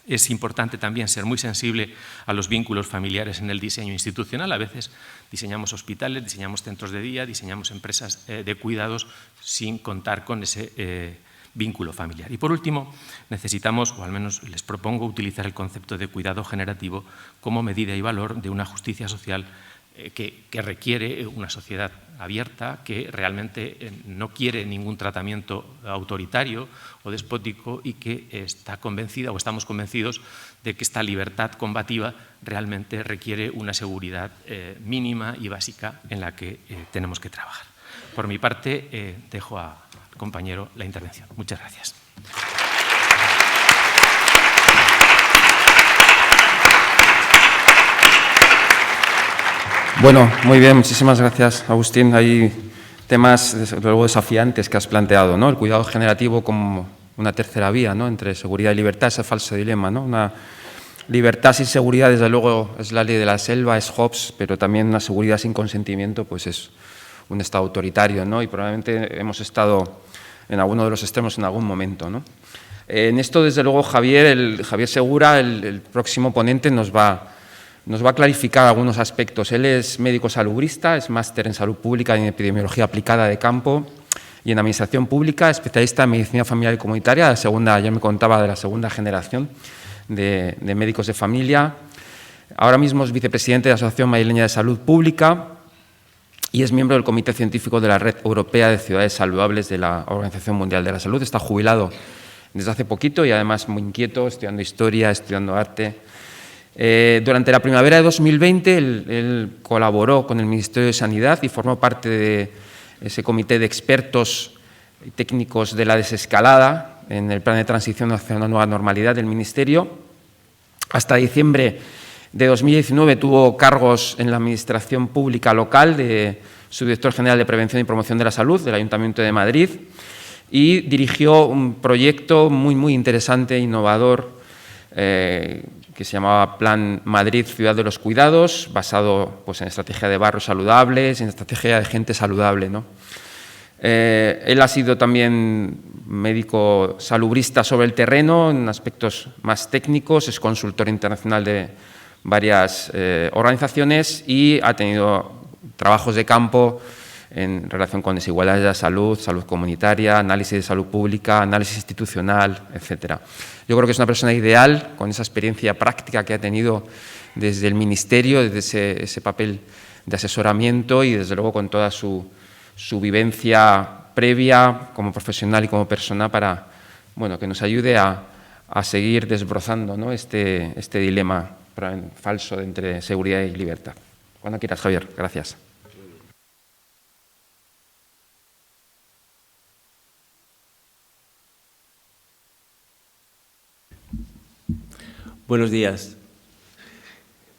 Es importante también ser muy sensible a los vínculos familiares en el diseño institucional. A veces diseñamos hospitales, diseñamos centros de día, diseñamos empresas de cuidados sin contar con ese vínculo familiar. Y por último, necesitamos, o al menos les propongo, utilizar el concepto de cuidado generativo como medida y valor de una justicia social que requiere una sociedad abierta, que realmente no quiere ningún tratamiento autoritario o despótico y que está convencida, o estamos convencidos, de que esta libertad combativa realmente requiere una seguridad mínima y básica en la que tenemos que trabajar. Por mi parte, dejo al compañero la intervención. Muchas gracias. Bueno, muy bien, muchísimas gracias, Agustín. Hay temas, desde luego, desafiantes que has planteado, ¿no? El cuidado generativo como una tercera vía, ¿no?, entre seguridad y libertad, ese falso dilema, ¿no? Una libertad sin seguridad, desde luego, es la ley de la selva, es Hobbes, pero también una seguridad sin consentimiento, pues es un Estado autoritario, ¿no? Y probablemente hemos estado en alguno de los extremos en algún momento, ¿no? En esto, desde luego, Javier Segura, el próximo ponente, nos va a clarificar algunos aspectos. Él es médico salubrista, es máster en salud pública y en epidemiología aplicada de campo y en administración pública, especialista en medicina familiar y comunitaria, ya me contaba, de la segunda generación de médicos de familia. Ahora mismo es vicepresidente de la Asociación Madrileña de Salud Pública y es miembro del Comité Científico de la Red Europea de Ciudades Saludables de la Organización Mundial de la Salud. Está jubilado desde hace poquito y además muy inquieto, estudiando historia, estudiando arte. Durante la primavera de 2020 él colaboró con el Ministerio de Sanidad y formó parte de ese comité de expertos y técnicos de la desescalada en el plan de transición hacia una nueva normalidad del Ministerio. Hasta diciembre de 2019 tuvo cargos en la Administración Pública Local de subdirector general de Prevención y Promoción de la Salud del Ayuntamiento de Madrid y dirigió un proyecto muy interesante, innovador, que se llamaba Plan Madrid Ciudad de los Cuidados, basado, pues, en estrategia de barrios saludables, en estrategia de gente saludable, ¿no? Él ha sido también médico salubrista sobre el terreno en aspectos más técnicos, es consultor internacional de varias organizaciones y ha tenido trabajos de campo en relación con desigualdades de la salud, salud comunitaria, análisis de salud pública, análisis institucional, etc. Yo creo que es una persona ideal, con esa experiencia práctica que ha tenido desde el Ministerio, desde ese papel de asesoramiento y, desde luego, con toda su vivencia previa como profesional y como persona para, bueno, que nos ayude a seguir desbrozando, ¿no?, este dilema falso entre seguridad y libertad. Cuando quieras, Javier. Gracias. Buenos días.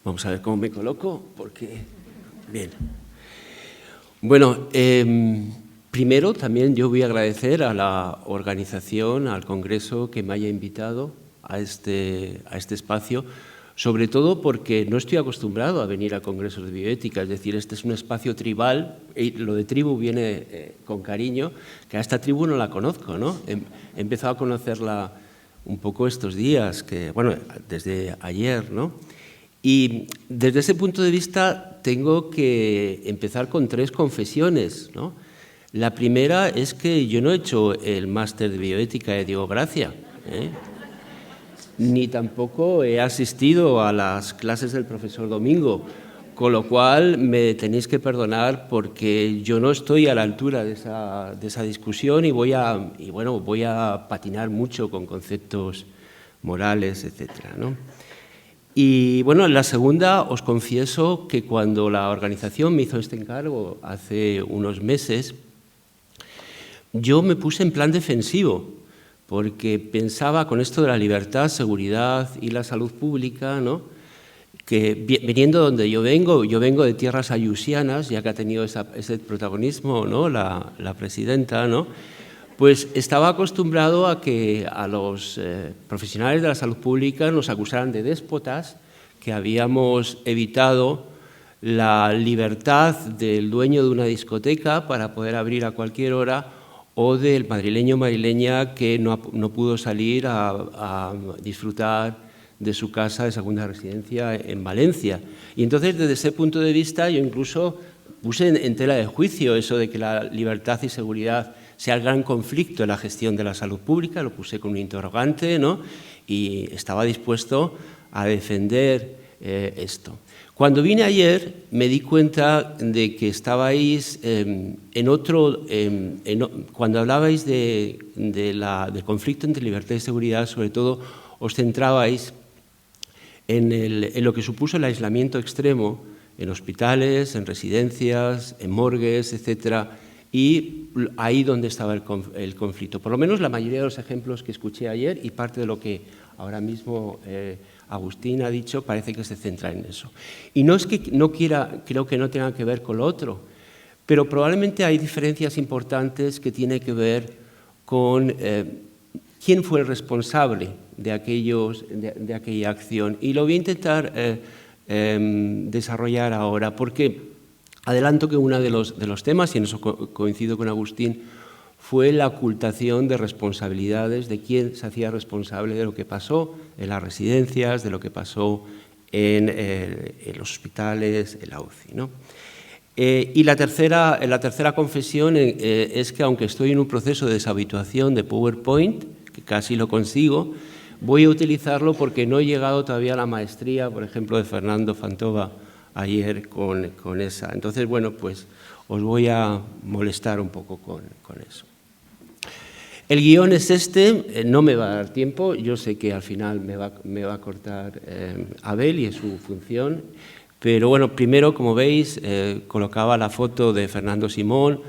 Vamos a ver cómo me coloco, porque... Bien. Bueno, primero también yo voy a agradecer a la organización, al Congreso, que me haya invitado a este espacio, sobre todo porque no estoy acostumbrado a venir a congresos de bioética, es decir, este es un espacio tribal, y lo de tribu viene con cariño, que a esta tribu no la conozco, ¿no? He empezado a conocerla un poco estos días, bueno, desde ayer, ¿no? Y desde ese punto de vista tengo que empezar con 3 confesiones, ¿no? La primera es que yo no he hecho el máster de bioética de Diego Gracia, ni tampoco he asistido a las clases del profesor Domingo, con lo cual me tenéis que perdonar porque yo no estoy a la altura de esa discusión y voy a patinar mucho con conceptos morales, etcétera, ¿no? Y bueno, en la segunda os confieso que cuando la organización me hizo este encargo hace unos meses, yo me puse en plan defensivo, porque pensaba con esto de la libertad, seguridad y la salud pública, ¿no?, que viniendo donde yo vengo de tierras ayusianas, ya que ha tenido ese protagonismo, ¿no?, la presidenta, ¿no?, pues estaba acostumbrado a que a los profesionales de la salud pública nos acusaran de déspotas, que habíamos evitado la libertad del dueño de una discoteca para poder abrir a cualquier hora, o del madrileño o madrileña que no pudo salir a disfrutar de su casa de segunda residencia en Valencia. Y entonces, desde ese punto de vista, yo incluso puse en tela de juicio eso de que la libertad y seguridad sea el gran conflicto en la gestión de la salud pública, lo puse con un interrogante, ¿no?, y estaba dispuesto a defender esto. Cuando vine ayer me di cuenta de que estabais cuando hablabais del conflicto entre libertad y seguridad, sobre todo os centrabais en lo que supuso el aislamiento extremo en hospitales, en residencias, en morgues, etcétera, y ahí donde estaba el conflicto. Por lo menos la mayoría de los ejemplos que escuché ayer y parte de lo que ahora mismo Agustín ha dicho parece que se centra en eso. Y no es que creo que no tenga que ver con lo otro, pero probablemente hay diferencias importantes que tienen que ver con quién fue el responsable de aquella acción. Y lo voy a intentar desarrollar ahora, porque adelanto que uno de los temas, y en eso coincido con Agustín, fue la ocultación de responsabilidades, de quién se hacía responsable de lo que pasó en las residencias, de lo que pasó en los hospitales, en la UCI, ¿no? Y la tercera confesión es que, aunque estoy en un proceso de deshabituación de PowerPoint, que casi lo consigo, voy a utilizarlo porque no he llegado todavía a la maestría, por ejemplo, de Fernando Fantova ayer con esa. Entonces, bueno, pues os voy a molestar un poco con eso. El guión es este, no me va a dar tiempo, yo sé que al final me va a cortar Abel y es su función, pero bueno, primero, como veis, colocaba la foto de Fernando Simón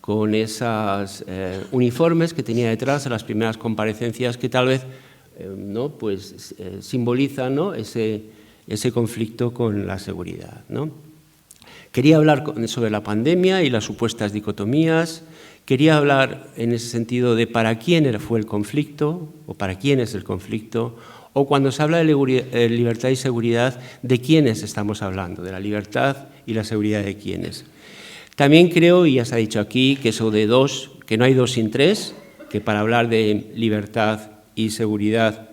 con esos uniformes que tenía detrás en las primeras comparecencias que tal vez ¿no?, pues, simbolizan, ¿no?, ese conflicto con la seguridad, ¿no? Quería hablar sobre la pandemia y las supuestas dicotomías. Quería hablar en ese sentido de para quién fue el conflicto o para quién es el conflicto, o cuando se habla de libertad y seguridad, ¿de quiénes estamos hablando? De la libertad y la seguridad de quiénes. También creo, y ya se ha dicho aquí, que eso de dos, que no hay dos sin tres, que para hablar de libertad y seguridad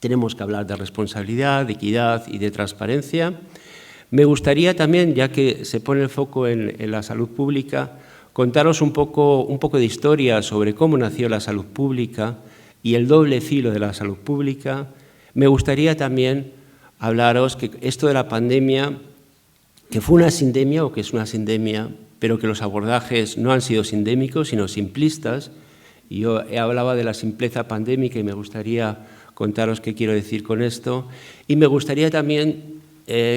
tenemos que hablar de responsabilidad, de equidad y de transparencia. Me gustaría también, ya que se pone el foco en la salud pública, contaros un poco de historia sobre cómo nació la salud pública y el doble filo de la salud pública. Me gustaría también hablaros que esto de la pandemia, que fue una sindemia o que es una sindemia, pero que los abordajes no han sido sindémicos, sino simplistas. Y yo hablaba de la simpleza pandémica y me gustaría contaros qué quiero decir con esto. Y me gustaría también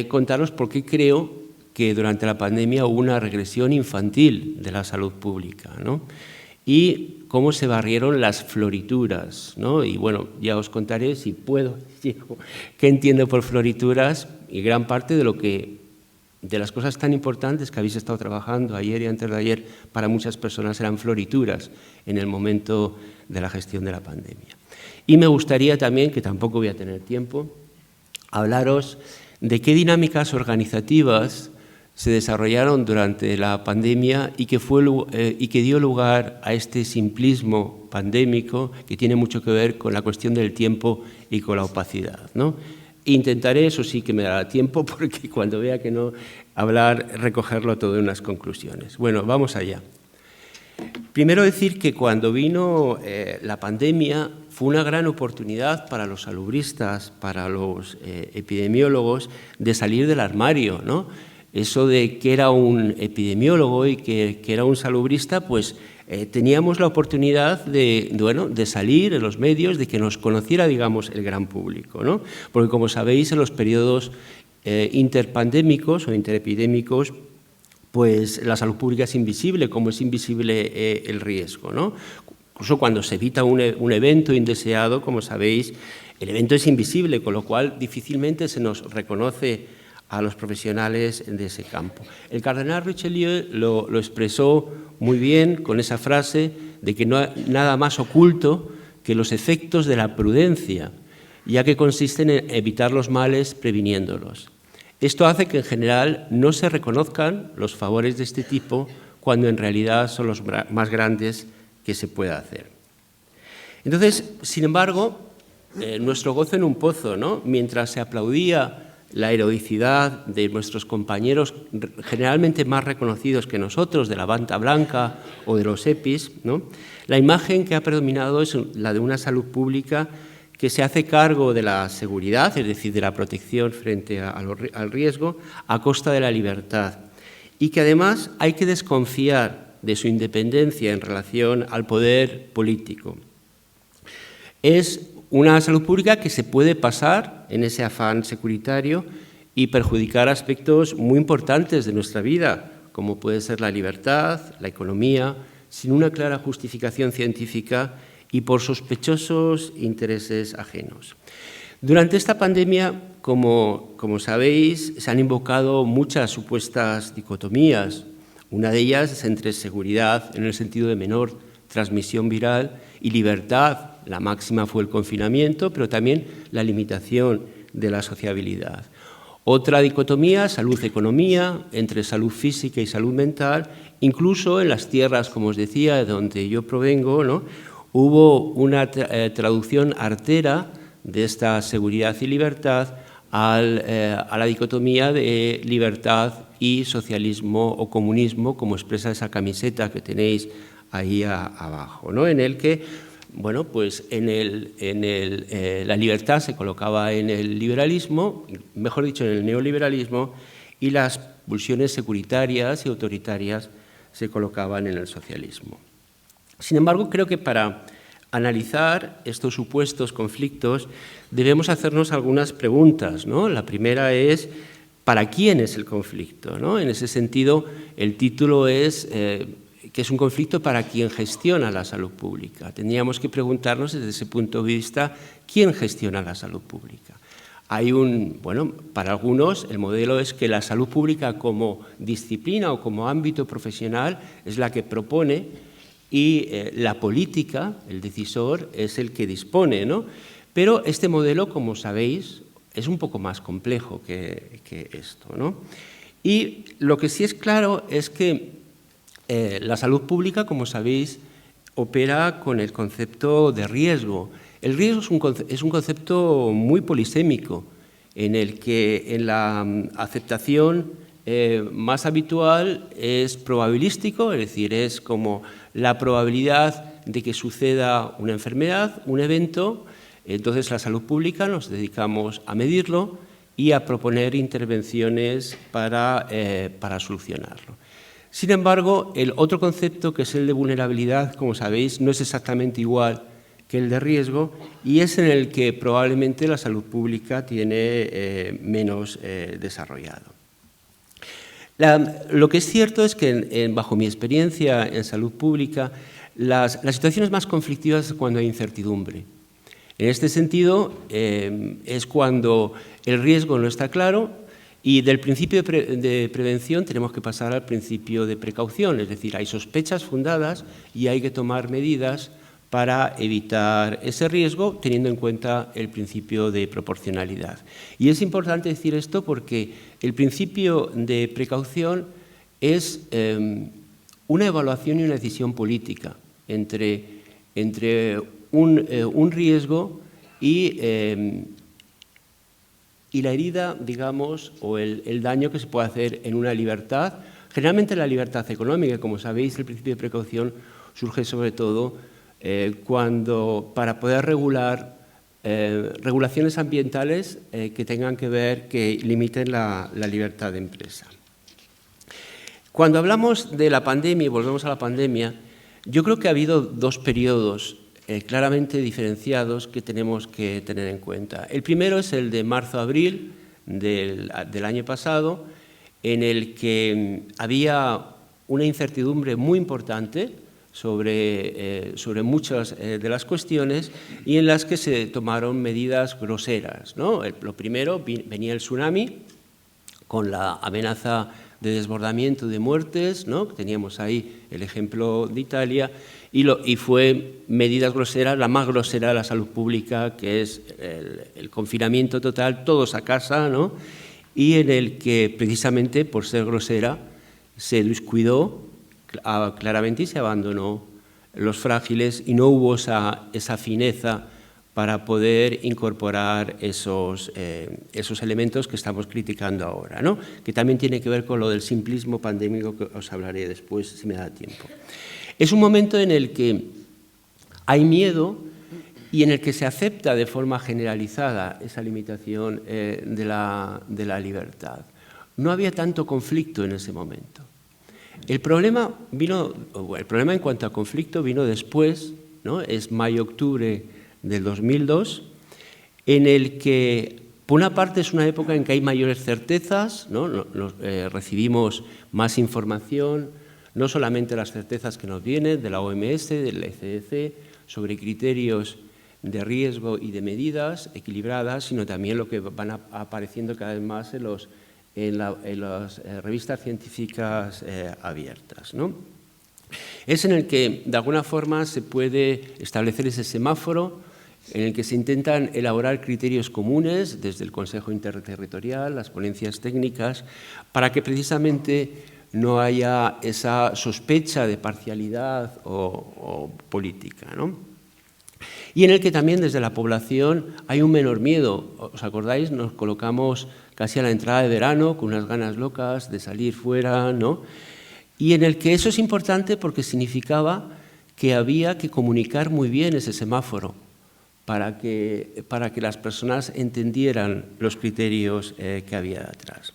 contaros por qué creo que durante la pandemia hubo una regresión infantil de la salud pública, ¿no? Y cómo se barrieron las florituras, ¿no? Y bueno, ya os contaré, si puedo, qué entiendo por florituras, y gran parte de las cosas tan importantes que habéis estado trabajando ayer y antes de ayer para muchas personas eran florituras en el momento de la gestión de la pandemia. Y me gustaría también, que tampoco voy a tener tiempo, hablaros de qué dinámicas organizativas se desarrollaron durante la pandemia y que dio lugar a este simplismo pandémico que tiene mucho que ver con la cuestión del tiempo y con la opacidad, ¿no? Intentaré, eso sí que me dará tiempo, porque cuando vea que no recogerlo todo en unas conclusiones. Bueno, vamos allá. Primero decir que cuando vino la pandemia fue una gran oportunidad para los salubristas, para los epidemiólogos, de salir del armario, ¿no? Eso de que era un epidemiólogo y que era un salubrista, pues teníamos la oportunidad de salir en los medios, de que nos conociera, digamos, el gran público, ¿no? Porque, como sabéis, en los periodos interpandémicos o interepidémicos, pues la salud pública es invisible, como es invisible el riesgo, ¿no? Incluso cuando se evita un evento indeseado, como sabéis, el evento es invisible, con lo cual difícilmente se nos reconoce a los profesionales de ese campo. El cardenal Richelieu lo expresó muy bien con esa frase de que no hay nada más oculto que los efectos de la prudencia, ya que consisten en evitar los males previniéndolos. Esto hace que en general no se reconozcan los favores de este tipo cuando en realidad son los más grandes que se pueda hacer. Entonces, sin embargo, nuestro gozo en un pozo, ¿no? Mientras se aplaudía la heroicidad de nuestros compañeros generalmente más reconocidos que nosotros, de la bata blanca o de los EPIs, ¿no? La imagen que ha predominado es la de una salud pública que se hace cargo de la seguridad, es decir, de la protección frente al riesgo, a costa de la libertad, y que además hay que desconfiar de su independencia en relación al poder político. Es una salud pública que se puede pasar en ese afán securitario y perjudicar aspectos muy importantes de nuestra vida, como puede ser la libertad, la economía, sin una clara justificación científica y por sospechosos intereses ajenos. Durante esta pandemia, como sabéis, se han invocado muchas supuestas dicotomías. Una de ellas es entre seguridad, en el sentido de menor transmisión viral, y libertad. La máxima fue el confinamiento, pero también la limitación de la sociabilidad. Otra dicotomía, salud-economía, entre salud física y salud mental. Incluso en las tierras, como os decía, de donde yo provengo, ¿no?, hubo una traducción artera de esta seguridad y libertad a la dicotomía de libertad y socialismo o comunismo, como expresa esa camiseta que tenéis ahí abajo, ¿no?, en el que, bueno, pues la libertad se colocaba en el liberalismo, mejor dicho, en el neoliberalismo, y las pulsiones securitarias y autoritarias se colocaban en el socialismo. Sin embargo, creo que para analizar estos supuestos conflictos debemos hacernos algunas preguntas, ¿no? La primera es, ¿para quién es el conflicto?, ¿no? En ese sentido, el título es que es un conflicto para quien gestiona la salud pública. Tendríamos que preguntarnos desde ese punto de vista, ¿quién gestiona la salud pública? Para algunos el modelo es que la salud pública como disciplina o como ámbito profesional es la que propone y la política, el decisor, es el que dispone, ¿no? Pero este modelo, como sabéis, es un poco más complejo que esto, ¿no? Y lo que sí es claro es que la salud pública, como sabéis, opera con el concepto de riesgo. El riesgo es un concepto muy polisémico, en el que en la aceptación más habitual es probabilístico, es decir, es como la probabilidad de que suceda una enfermedad, un evento. Entonces, la salud pública nos dedicamos a medirlo y a proponer intervenciones para solucionarlo. Sin embargo, el otro concepto, que es el de vulnerabilidad, como sabéis, no es exactamente igual que el de riesgo y es en el que probablemente la salud pública tiene menos desarrollado. Lo que es cierto es que, bajo mi experiencia en salud pública, las situaciones más conflictivas es cuando hay incertidumbre. En este sentido, es cuando el riesgo no está claro y del principio de prevención tenemos que pasar al principio de precaución, es decir, hay sospechas fundadas y hay que tomar medidas para evitar ese riesgo, teniendo en cuenta el principio de proporcionalidad. Y es importante decir esto porque el principio de precaución es una evaluación y una decisión política entre un riesgo y la herida, digamos, o el daño que se puede hacer en una libertad, generalmente la libertad económica. Como sabéis, el principio de precaución surge sobre todo para poder regular regulaciones ambientales que tengan que ver, que limiten la libertad de empresa. Cuando hablamos de la pandemia, y volvemos a la pandemia, yo creo que ha habido dos periodos claramente diferenciados que tenemos que tener en cuenta. El primero es el de marzo-abril del año pasado, en el que había una incertidumbre muy importante sobre muchas de las cuestiones y en las que se tomaron medidas groseras, ¿no? Lo primero, venía el tsunami con la amenaza de desbordamiento de muertes, ¿no? Teníamos ahí el ejemplo de Italia, y fue medidas groseras, la más grosera de la salud pública, que es el confinamiento total, todos a casa, ¿no? Y en el que precisamente por ser grosera se descuidó claramente y se abandonó los frágiles y no hubo esa fineza para poder incorporar esos elementos que estamos criticando ahora, ¿no? Que también tiene que ver con lo del simplismo pandémico, que os hablaré después si me da tiempo. Es un momento en el que hay miedo y en el que se acepta de forma generalizada esa limitación de la libertad. No había tanto conflicto en ese momento. El problema en cuanto a conflicto vino después, ¿no? Es mayo-octubre del 2002, en el que, por una parte, es una época en que hay mayores certezas, ¿no? Recibimos más información, no solamente las certezas que nos vienen de la OMS, del ECDC, sobre criterios de riesgo y de medidas equilibradas, sino también lo que van apareciendo cada vez más en las revistas científicas abiertas, ¿no? Es en el que, de alguna forma, se puede establecer ese semáforo en el que se intentan elaborar criterios comunes desde el Consejo Interterritorial, las ponencias técnicas, para que precisamente no haya esa sospecha de parcialidad o política, ¿no? Y en el que también desde la población hay un menor miedo. ¿Os acordáis? Nos colocamos casi a la entrada de verano con unas ganas locas de salir fuera, ¿no? Y en el que eso es importante porque significaba que había que comunicar muy bien ese semáforo para que las personas entendieran los criterios que había detrás.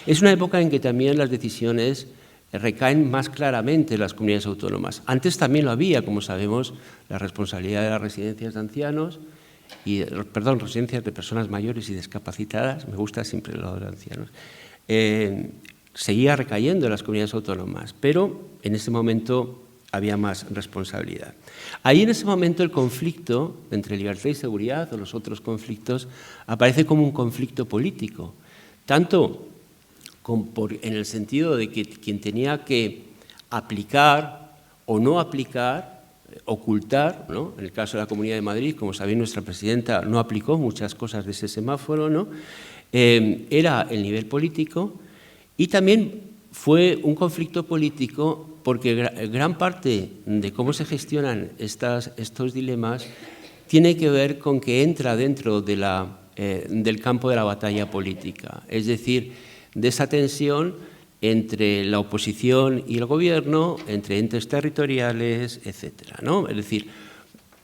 Es una época en que también las decisiones recaen más claramente en las comunidades autónomas. Antes también lo había, como sabemos, la responsabilidad de las residencias de ancianos, residencias de personas mayores y discapacitadas, me gusta siempre lo de ancianos, seguía recayendo en las comunidades autónomas, pero en ese momento había más responsabilidad. Ahí en ese momento el conflicto entre libertad y seguridad o los otros conflictos aparece como un conflicto político, tanto en el sentido de que quien tenía que aplicar o no aplicar, ocultar, ¿no? En el caso de la Comunidad de Madrid, como sabéis, nuestra presidenta no aplicó muchas cosas de ese semáforo, ¿no? Era el nivel político, y también fue un conflicto político porque gran parte de cómo se gestionan estos dilemas tiene que ver con que entra dentro del campo de la batalla política, es decir, de esa tensión entre la oposición y el gobierno, entre entes territoriales, etcétera, ¿no? Es decir,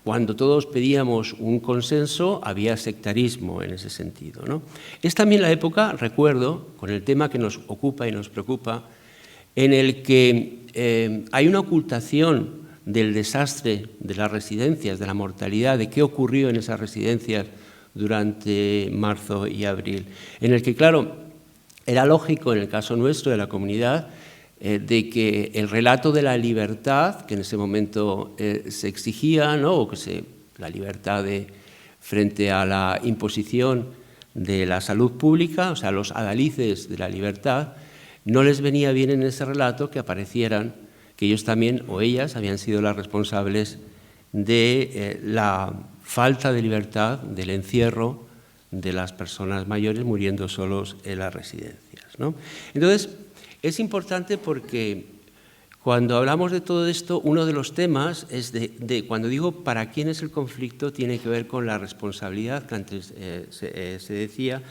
cuando todos pedíamos un consenso, había sectarismo en ese sentido, ¿no? Es también la época, recuerdo, con el tema que nos ocupa y nos preocupa, en el que hay una ocultación del desastre de las residencias, de la mortalidad, de qué ocurrió en esas residencias durante marzo y abril, en el que, claro, era lógico, en el caso nuestro, de la comunidad, de que el relato de la libertad, que en ese momento se exigía, ¿no? O que la libertad frente a la imposición de la salud pública, o sea, los adalices de la libertad, no les venía bien en ese relato que aparecieran que ellos también, o ellas, habían sido las responsables de la falta de libertad, del encierro de las personas mayores muriendo solos en las residencias, ¿no? Entonces, es importante porque cuando hablamos de todo esto, uno de los temas es cuando digo para quién es el conflicto, tiene que ver con la responsabilidad que antes se decía,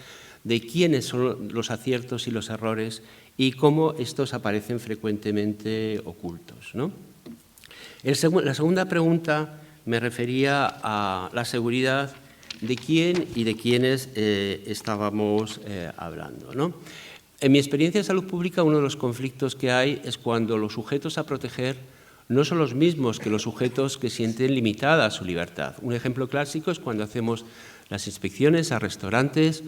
de quiénes son los aciertos y los errores y cómo estos aparecen frecuentemente ocultos, ¿no? La segunda pregunta me refería a la seguridad de quién y de quiénes estábamos hablando, ¿no? En mi experiencia de salud pública, uno de los conflictos que hay es cuando los sujetos a proteger no son los mismos que los sujetos que sienten limitada su libertad. Un ejemplo clásico es cuando hacemos las inspecciones a restaurantes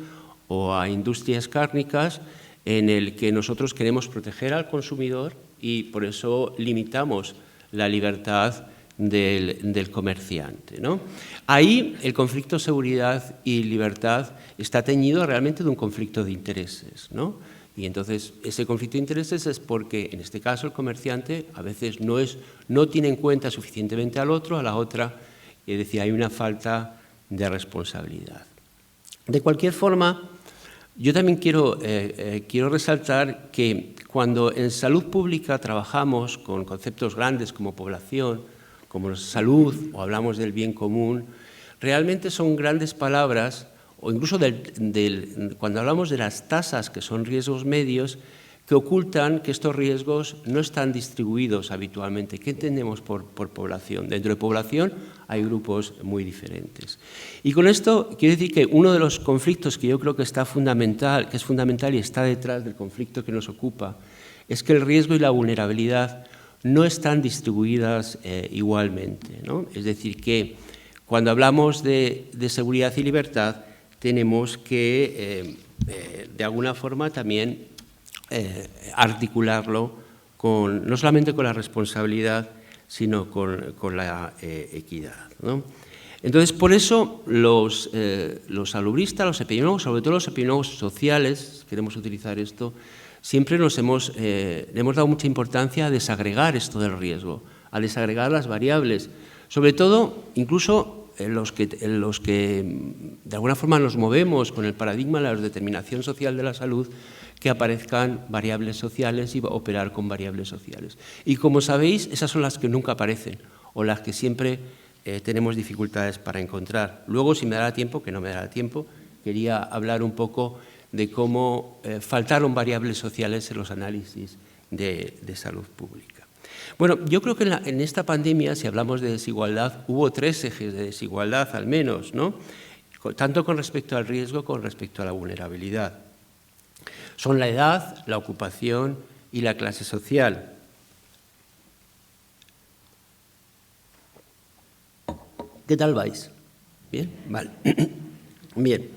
o a industrias cárnicas en el que nosotros queremos proteger al consumidor y por eso limitamos la libertad del comerciante, ¿no? Ahí el conflicto seguridad y libertad está teñido realmente de un conflicto de intereses, ¿no? Y entonces ese conflicto de intereses es porque, en este caso, el comerciante a veces no tiene en cuenta suficientemente al otro, a la otra, es decir, hay una falta de responsabilidad. De cualquier forma, yo también quiero resaltar que cuando en salud pública trabajamos con conceptos grandes como población, como salud, o hablamos del bien común, realmente son grandes palabras, o incluso cuando hablamos de las tasas, que son riesgos medios, que ocultan que estos riesgos no están distribuidos habitualmente. ¿Qué entendemos por población? Dentro de población hay grupos muy diferentes. Y con esto quiero decir que uno de los conflictos que yo creo que es fundamental y está detrás del conflicto que nos ocupa, es que el riesgo y la vulnerabilidad no están distribuidas igualmente, ¿no? Es decir, que cuando hablamos de seguridad y libertad tenemos que, de alguna forma, también articularlo no solamente con la responsabilidad, sino con la equidad, ¿no? Entonces, por eso los salubristas, los epidemiólogos, sobre todo los epidemiólogos sociales, queremos utilizar esto, siempre le hemos dado mucha importancia a desagregar esto del riesgo, a desagregar las variables, sobre todo incluso en los que de alguna forma nos movemos con el paradigma de la determinación social de la salud, que aparezcan variables sociales y operar con variables sociales. Y como sabéis, esas son las que nunca aparecen o las que siempre tenemos dificultades para encontrar. Luego, si me dará tiempo, que no me dará tiempo, quería hablar un poco de cómo faltaron variables sociales en los análisis de salud pública. Bueno, yo creo que en esta pandemia, si hablamos de desigualdad, hubo 3 ejes de desigualdad al menos, ¿no? Tanto con respecto al riesgo como con respecto a la vulnerabilidad. Son la edad, la ocupación y la clase social. ¿Qué tal vais? ¿Bien? Vale. Bien.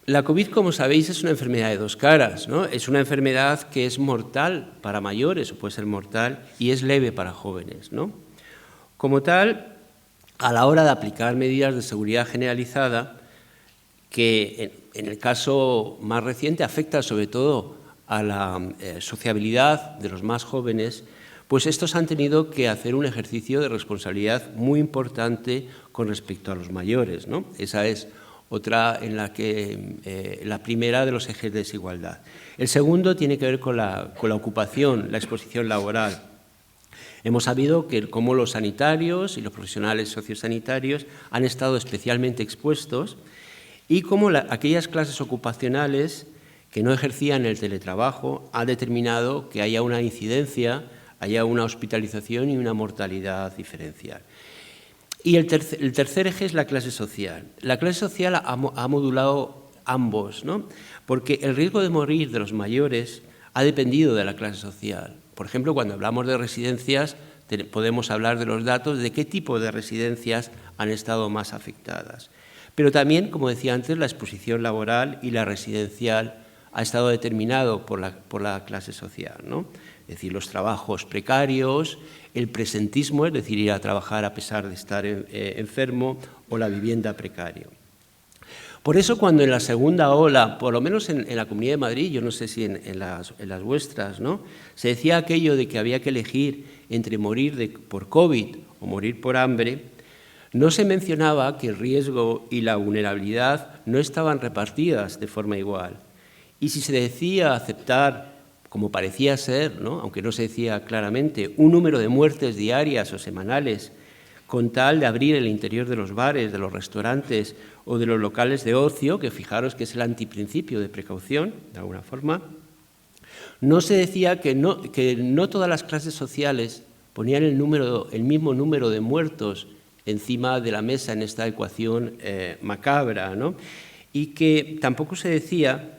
La COVID, como sabéis, es una enfermedad de 2 caras, ¿no? Es una enfermedad que es mortal para mayores, o puede ser mortal, y es leve para jóvenes, ¿no? Como tal, a la hora de aplicar medidas de seguridad generalizada, que en el caso más reciente afecta sobre todo a la sociabilidad de los más jóvenes, pues estos han tenido que hacer un ejercicio de responsabilidad muy importante con respecto a los mayores, ¿no? Esa es otra en la que la primera de los ejes de desigualdad. El segundo tiene que ver con la ocupación, la exposición laboral. Hemos sabido que cómo los sanitarios y los profesionales sociosanitarios han estado especialmente expuestos y cómo aquellas clases ocupacionales que no ejercían el teletrabajo ha determinado que haya una incidencia, haya una hospitalización y una mortalidad diferencial. Y el tercer eje es la clase social. La clase social ha modulado ambos, ¿no? Porque el riesgo de morir de los mayores ha dependido de la clase social. Por ejemplo, cuando hablamos de residencias, podemos hablar de los datos de qué tipo de residencias han estado más afectadas. Pero también, como decía antes, la exposición laboral y la residencial ha estado determinado por la clase social, ¿no? Es decir, los trabajos precarios, el presentismo, es decir, ir a trabajar a pesar de estar enfermo, o la vivienda precaria. Por eso, cuando en la segunda ola, por lo menos en la Comunidad de Madrid, yo no sé si en las vuestras, ¿no?, se decía aquello de que había que elegir entre morir por COVID o morir por hambre, no se mencionaba que el riesgo y la vulnerabilidad no estaban repartidas de forma igual. Y si se decía aceptar, como parecía ser, ¿no?, aunque no se decía claramente, un número de muertes diarias o semanales con tal de abrir el interior de los bares, de los restaurantes o de los locales de ocio, que fijaros que es el antiprincipio de precaución, de alguna forma, no se decía que no todas las clases sociales ponían el mismo número de muertos encima de la mesa en esta ecuación macabra, ¿no? Y que tampoco se decía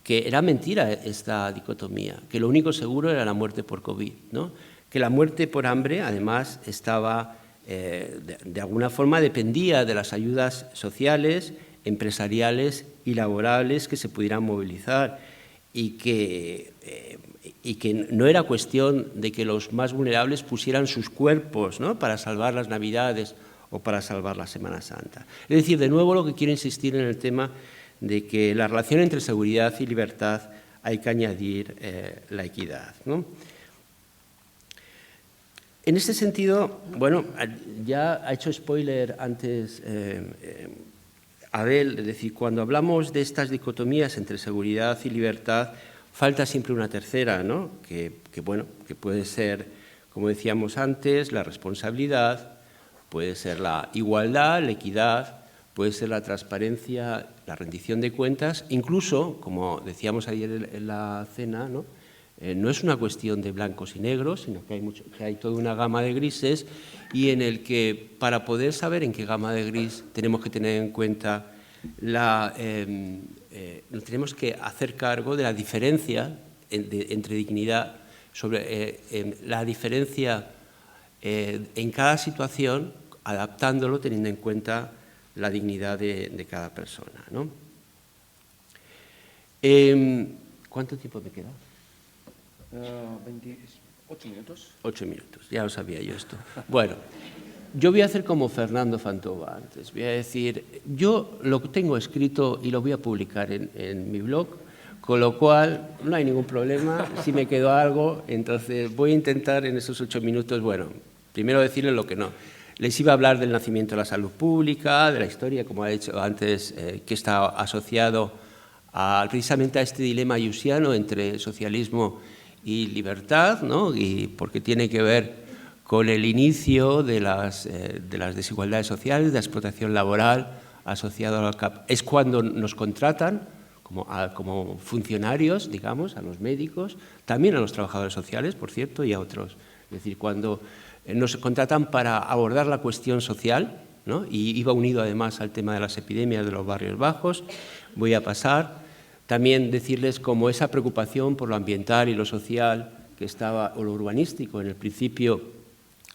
que era mentira esta dicotomía, que lo único seguro era la muerte por COVID, ¿no? Que la muerte por hambre, además, estaba, de alguna forma, dependía de las ayudas sociales, empresariales y laborales que se pudieran movilizar, y que y que no era cuestión de que los más vulnerables pusieran sus cuerpos, ¿no?, para salvar las Navidades o para salvar la Semana Santa. Es decir, de nuevo lo que quiero insistir en el tema de que la relación entre seguridad y libertad hay que añadir la equidad, ¿no? En este sentido, bueno, ya ha hecho spoiler antes Abel, es decir, cuando hablamos de estas dicotomías entre seguridad y libertad, falta siempre una tercera, ¿no?, que puede ser, como decíamos antes, la responsabilidad, puede ser la igualdad, la equidad, puede ser la transparencia, la rendición de cuentas, incluso, como decíamos ayer en la cena, ¿no?, no es una cuestión de blancos y negros, sino que hay toda una gama de grises, y en el que para poder saber en qué gama de gris tenemos que tener en cuenta nos tenemos que hacer cargo de la diferencia entre dignidad, sobre la diferencia en cada situación, adaptándolo, teniendo en cuenta la dignidad de cada persona, ¿no? ¿Cuánto tiempo me queda? 28 minutos. 8 minutos, ya lo sabía yo esto. Bueno, yo voy a hacer como Fernando Fantova antes. Voy a decir, yo lo tengo escrito y lo voy a publicar en mi blog, con lo cual no hay ningún problema. Si me quedó algo, entonces voy a intentar en esos 8 minutos, bueno, primero decirles lo que no. Les iba a hablar del nacimiento de la salud pública, de la historia, como ha dicho antes, que está asociado precisamente a este dilema ayusiano entre socialismo y libertad, ¿no?, y porque tiene que ver con el inicio de las desigualdades sociales, de la explotación laboral asociado a la CAP. Es cuando nos contratan como funcionarios, digamos, a los médicos, también a los trabajadores sociales, por cierto, y a otros. Es decir, cuando nos contratan para abordar la cuestión social, ¿no?, y iba unido además al tema de las epidemias de los barrios bajos. Voy a pasar. También decirles cómo esa preocupación por lo ambiental y lo social que estaba, o lo urbanístico, en el principio,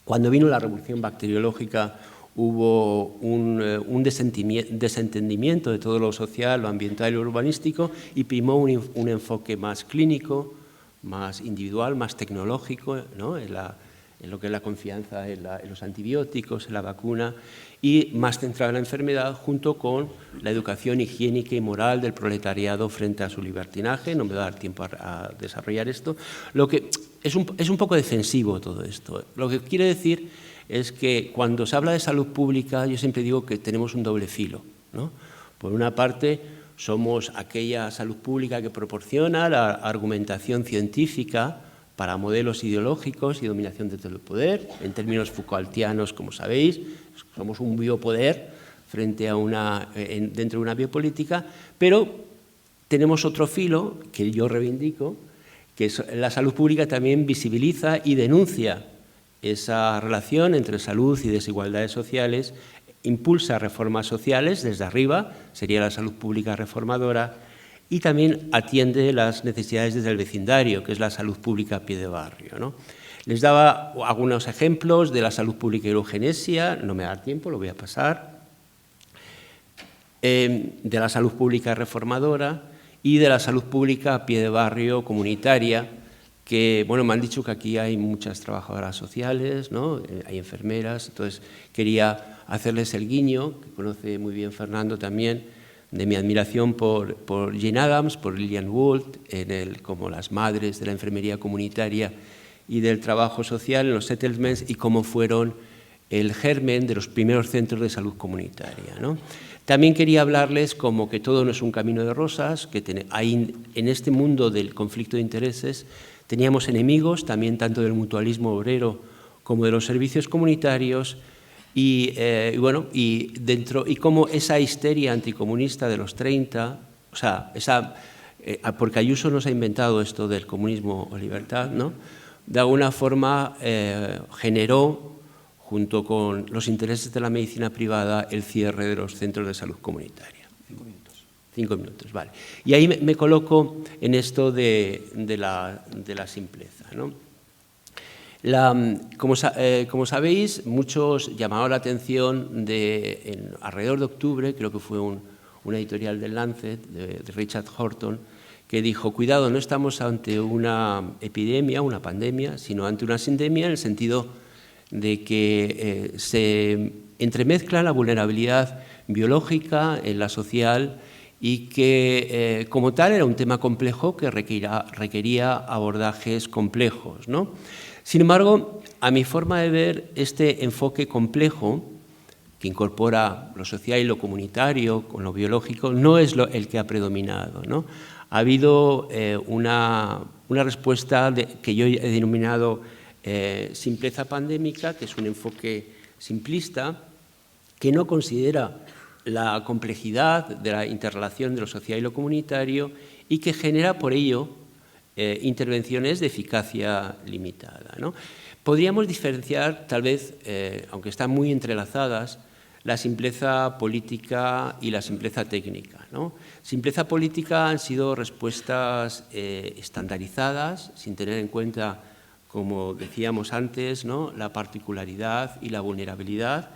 cuando vino la revolución bacteriológica, hubo un desentendimiento de todo lo social, lo ambiental y lo urbanístico, y primó un enfoque más clínico, más individual, más tecnológico, ¿no?, en lo que es la confianza en los antibióticos, en la vacuna, y más centrado en la enfermedad, junto con la educación higiénica y moral del proletariado frente a su libertinaje. No me va a dar tiempo a desarrollar esto. Lo que es un poco defensivo todo esto. Lo que quiere decir es que cuando se habla de salud pública, yo siempre digo que tenemos un doble filo, ¿no? Por una parte, somos aquella salud pública que proporciona la argumentación científica para modelos ideológicos y dominación de todo el poder. En términos Foucaultianos, como sabéis, somos un biopoder frente a dentro de una biopolítica, pero tenemos otro filo que yo reivindico, que la salud pública también visibiliza y denuncia esa relación entre salud y desigualdades sociales, impulsa reformas sociales desde arriba, sería la salud pública reformadora, y también atiende las necesidades desde el vecindario, que es la salud pública a pie de barrio, ¿no? Les daba algunos ejemplos de la salud pública y la eugenesia, no me da tiempo, lo voy a pasar, de la salud pública reformadora y de la salud pública a pie de barrio comunitaria, que, bueno, me han dicho que aquí hay muchas trabajadoras sociales, ¿no?, hay enfermeras, entonces quería hacerles el guiño, que conoce muy bien Fernando también, de mi admiración por Jane Addams, por Lillian Wood, como las madres de la enfermería comunitaria y del trabajo social en los settlements, y cómo fueron el germen de los primeros centros de salud comunitaria, ¿no? También quería hablarles como que todo no es un camino de rosas, que en este mundo del conflicto de intereses teníamos enemigos, también tanto del mutualismo obrero como de los servicios comunitarios, y como esa histeria anticomunista de los 30, o sea, porque Ayuso nos ha inventado esto del comunismo o libertad, ¿no?, de alguna forma generó, junto con los intereses de la medicina privada, el cierre de los centros de salud comunitaria. 5 minutos, vale. Y ahí me coloco en esto de la simpleza, ¿no? Como sabéis, muchos llamaron la atención alrededor de octubre, creo que fue una editorial del Lancet, de Richard Horton, que que dijo, cuidado, no estamos ante una epidemia, una pandemia, sino ante una sindemia, en el sentido de que se entremezcla la vulnerabilidad biológica en la social y que, como tal, era un tema complejo que requería abordajes complejos, ¿no? Sin embargo, a mi forma de ver, este enfoque complejo, que incorpora lo social y lo comunitario con lo biológico, no es el que ha predominado, ¿no? Ha habido una respuesta que yo he denominado simpleza pandémica, que es un enfoque simplista, que no considera la complejidad de la interrelación de lo social y lo comunitario y que genera por ello intervenciones de eficacia limitada, ¿no? Podríamos diferenciar, tal vez, aunque están muy entrelazadas, la simpleza política y la simpleza técnica, ¿no? Simpleza política han sido respuestas estandarizadas, sin tener en cuenta, como decíamos antes, ¿no?, la particularidad y la vulnerabilidad.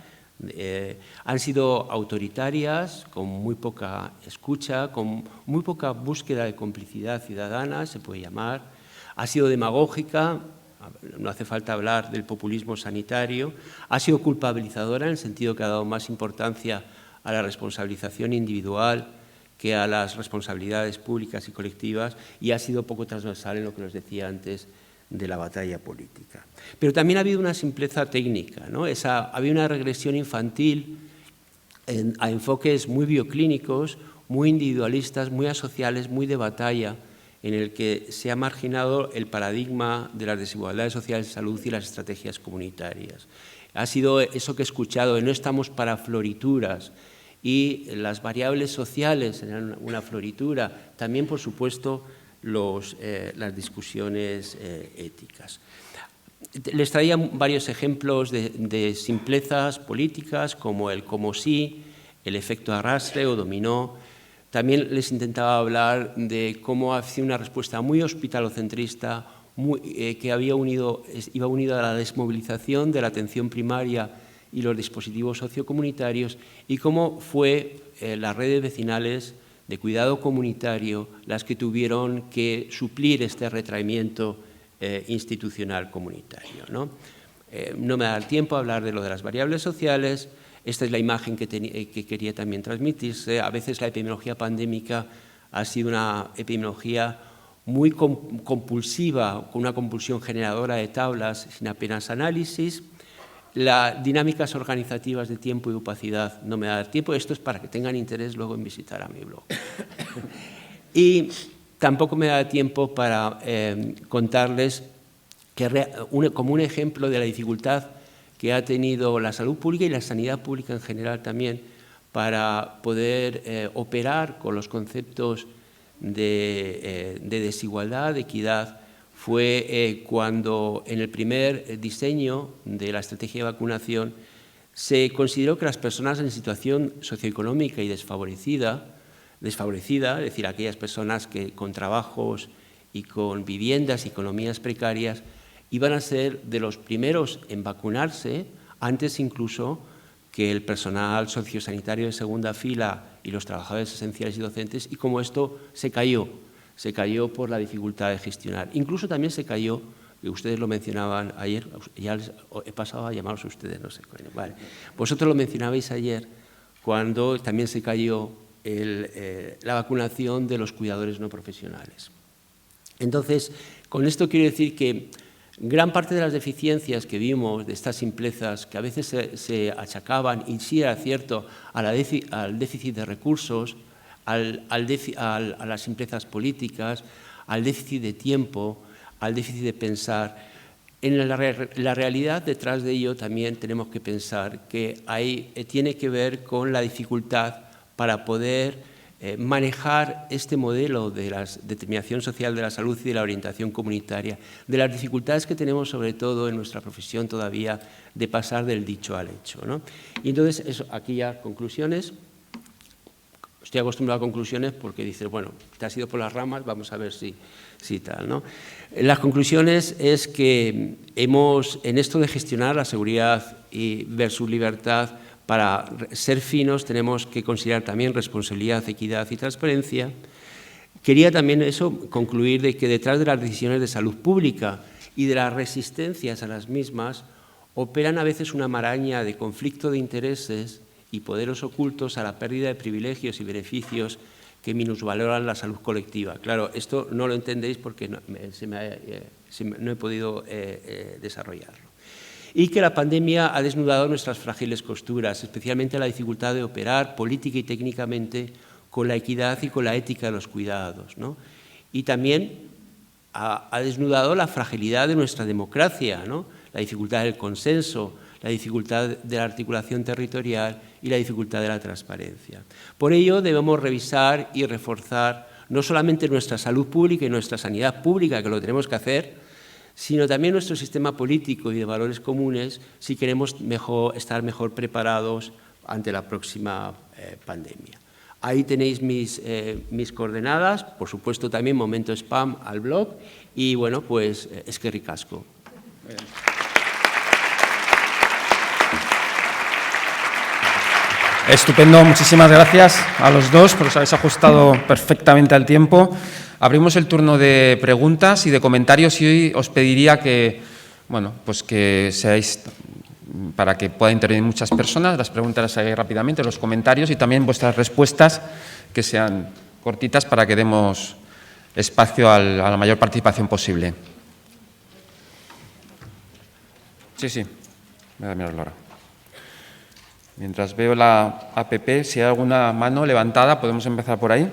Han sido autoritarias, con muy poca escucha, con muy poca búsqueda de complicidad ciudadana, se puede llamar. Ha sido demagógica, no hace falta hablar del populismo sanitario. Ha sido culpabilizadora en el sentido que ha dado más importancia a la responsabilización individual que a las responsabilidades públicas y colectivas, y ha sido poco transversal en lo que os decía antes de la batalla política. Pero también ha habido una simpleza técnica, ¿no? Había una regresión infantil a enfoques muy bioclínicos, muy individualistas, muy asociales, muy de batalla, en el que se ha marginado el paradigma de las desigualdades sociales de salud y las estrategias comunitarias. Ha sido eso que he escuchado, de no estamos para florituras, y las variables sociales eran una floritura, también, por supuesto, las discusiones éticas. Les traía varios ejemplos de simplezas políticas, como el como sí, el efecto arrastre o dominó. También les intentaba hablar de cómo ha sido una respuesta muy hospitalocentrista, que iba unida a la desmovilización de la atención primaria y los dispositivos sociocomunitarios, y cómo fue las redes vecinales de cuidado comunitario las que tuvieron que suplir este retraimiento institucional comunitario, ¿no? No me da el tiempo a hablar de lo de las variables sociales. Esta es la imagen que quería también transmitirse. A veces la epidemiología pandémica ha sido una epidemiología muy compulsiva, con una compulsión generadora de tablas sin apenas análisis. Las dinámicas organizativas de tiempo y opacidad no me da tiempo. Esto es para que tengan interés luego en visitar a mi blog. Y tampoco me da tiempo para contarles que, como un ejemplo de la dificultad que ha tenido la salud pública y la sanidad pública en general también para poder operar con los conceptos de desigualdad, de equidad, fue cuando en el primer diseño de la estrategia de vacunación se consideró que las personas en situación socioeconómica y desfavorecida, es decir, aquellas personas que con trabajos y con viviendas y economías precarias, iban a ser de los primeros en vacunarse, antes incluso que el personal sociosanitario de segunda fila y los trabajadores esenciales y docentes, y como esto se cayó por la dificultad de gestionar. Incluso también se cayó, que ustedes lo mencionaban ayer, ya les he pasado a llamaros a ustedes, no sé, vale. Vosotros lo mencionabais ayer, cuando también se cayó la vacunación de los cuidadores no profesionales. Entonces, con esto quiero decir que gran parte de las deficiencias que vimos, de estas simplezas, que a veces se achacaban, y sí era cierto, al déficit de recursos, a las simplezas políticas, al déficit de tiempo, al déficit de pensar. En la realidad, detrás de ello, también tenemos que pensar que tiene que ver con la dificultad para poder manejar este modelo de la determinación social de la salud y de la orientación comunitaria, de las dificultades que tenemos, sobre todo en nuestra profesión todavía, de pasar del dicho al hecho, ¿no? Y entonces, aquí ya conclusiones. Estoy acostumbrado a conclusiones porque dices, bueno, te has ido por las ramas, vamos a ver si tal, ¿no? Las conclusiones es que en esto de gestionar la seguridad versus libertad, para ser finos tenemos que considerar también responsabilidad, equidad y transparencia, Quería también concluir de que detrás de las decisiones de salud pública y de las resistencias a las mismas operan a veces una maraña de conflicto de intereses y poderes ocultos a la pérdida de privilegios y beneficios que minusvaloran la salud colectiva. Claro, esto no lo entendéis porque no he podido desarrollarlo. Y que la pandemia ha desnudado nuestras frágiles costuras, especialmente la dificultad de operar política y técnicamente con la equidad y con la ética de los cuidados, ¿no? Y también ha desnudado la fragilidad de nuestra democracia, ¿no? La dificultad del consenso, la dificultad de la articulación territorial y la dificultad de la transparencia. Por ello, debemos revisar y reforzar no solamente nuestra salud pública y nuestra sanidad pública, que lo tenemos que hacer, sino también nuestro sistema político y de valores comunes si queremos estar mejor preparados ante la próxima pandemia. Ahí tenéis mis coordenadas, por supuesto también momento spam al blog y bueno, pues eskerrik asko. Estupendo, muchísimas gracias a los dos por os habéis ajustado perfectamente al tiempo. Abrimos el turno de preguntas y de comentarios y hoy os pediría que, bueno, pues que seáis, para que puedan intervenir muchas personas, las preguntas las hagáis rápidamente, los comentarios y también vuestras respuestas que sean cortitas para que demos espacio a la mayor participación posible. Sí, voy a mirarlo ahora. Mientras veo la APP, si hay alguna mano levantada, podemos empezar por ahí.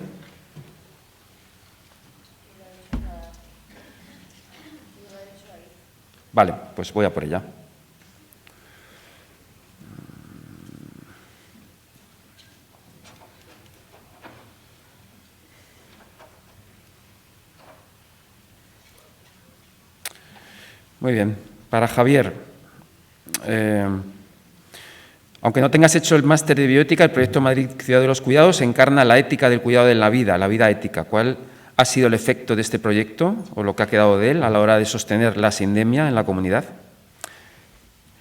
Vale, pues voy a por ella. Muy bien. Para Javier, aunque no tengas hecho el máster de bioética, el proyecto Madrid Ciudad de los Cuidados encarna la ética del cuidado en la vida ética. ¿Cuál ha sido el efecto de este proyecto o lo que ha quedado de él a la hora de sostener la sindemia en la comunidad?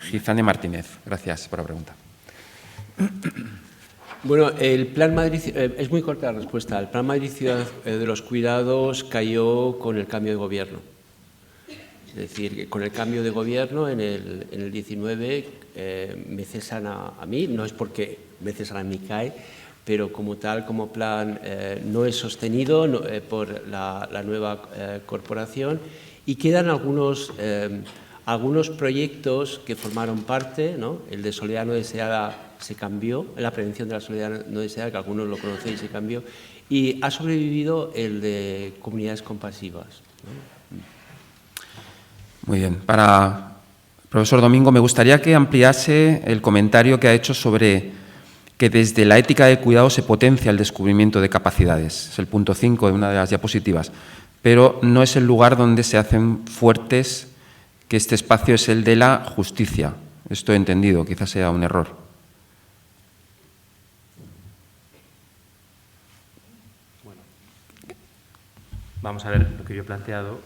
Gizane Martínez, gracias por la pregunta. Bueno, el Plan Madrid, es muy corta la respuesta, el Plan Madrid Ciudad de los Cuidados cayó con el cambio de gobierno. Es decir, con el cambio de gobierno en el 19 me cesan a mí, no es porque me cesan a mí CAE, pero como tal, como plan, no es sostenido por la nueva corporación y quedan algunos proyectos que formaron parte, ¿no? El de soledad no deseada se cambió, la prevención de la soledad no deseada, que algunos lo conocéis, se cambió, y ha sobrevivido el de comunidades compasivas, ¿no? Muy bien. Para el profesor Domingo, me gustaría que ampliase el comentario que ha hecho sobre que desde la ética del cuidado se potencia el descubrimiento de capacidades. Es el punto 5 de una de las diapositivas, pero no es el lugar donde se hacen fuertes que este espacio es el de la justicia. Esto he entendido, quizás sea un error. Bueno, vamos a ver lo que yo he planteado.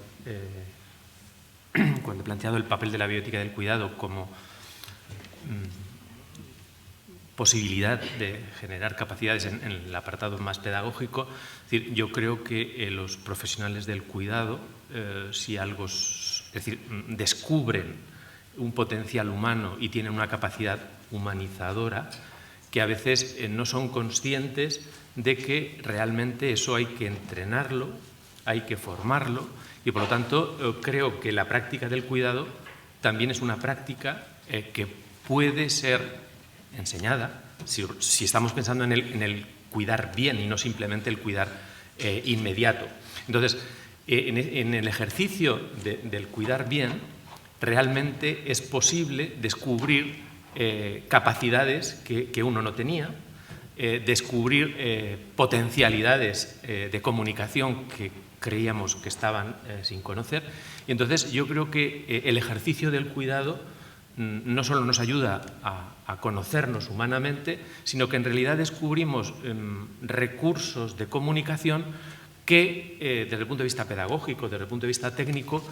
Cuando he planteado el papel de la bioética del cuidado como posibilidad de generar capacidades en el apartado más pedagógico, es decir, yo creo que los profesionales del cuidado, si algo, es decir, descubren un potencial humano y tienen una capacidad humanizadora, que a veces no son conscientes de que realmente eso hay que entrenarlo, hay que formarlo. Y, por lo tanto, creo que la práctica del cuidado también es una práctica que puede ser enseñada si estamos pensando en el cuidar bien y no simplemente el cuidar inmediato. Entonces, en el ejercicio del cuidar bien, realmente es posible descubrir capacidades que uno no tenía, descubrir potencialidades de comunicación que creíamos que estaban sin conocer. Y entonces yo creo que el ejercicio del cuidado no solo nos ayuda a conocernos humanamente, sino que en realidad descubrimos recursos de comunicación que desde el punto de vista pedagógico, desde el punto de vista técnico,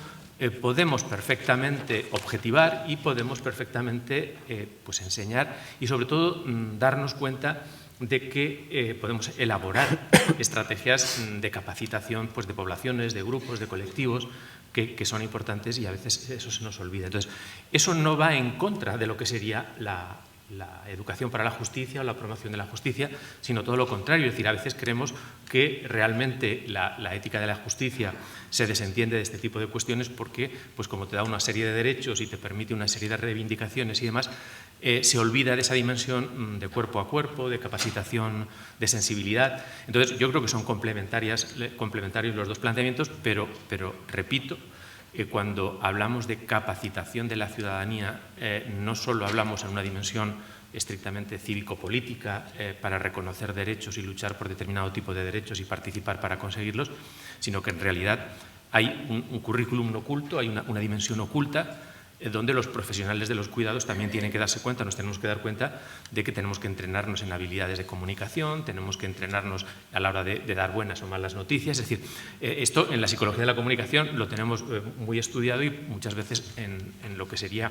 podemos perfectamente objetivar y podemos perfectamente pues enseñar y sobre todo darnos cuenta de que podemos elaborar estrategias de capacitación pues, de poblaciones, de grupos, de colectivos que son importantes y a veces eso se nos olvida. Entonces, eso no va en contra de lo que sería la educación para la justicia o la promoción de la justicia, sino todo lo contrario. Es decir, a veces creemos que realmente la ética de la justicia se desentiende de este tipo de cuestiones porque, pues como te da una serie de derechos y te permite una serie de reivindicaciones y demás, se olvida de esa dimensión de cuerpo a cuerpo, de capacitación, de sensibilidad. Entonces, yo creo que son complementarios los dos planteamientos, pero repito, cuando hablamos de capacitación de la ciudadanía, no solo hablamos en una dimensión estrictamente cívico-política para reconocer derechos y luchar por determinado tipo de derechos y participar para conseguirlos, sino que en realidad hay un currículum oculto, hay una dimensión oculta donde los profesionales de los cuidados también tienen que darse cuenta, nos tenemos que dar cuenta de que tenemos que entrenarnos en habilidades de comunicación, tenemos que entrenarnos a la hora de dar buenas o malas noticias. Es decir, esto en la psicología de la comunicación lo tenemos muy estudiado y muchas veces en lo que sería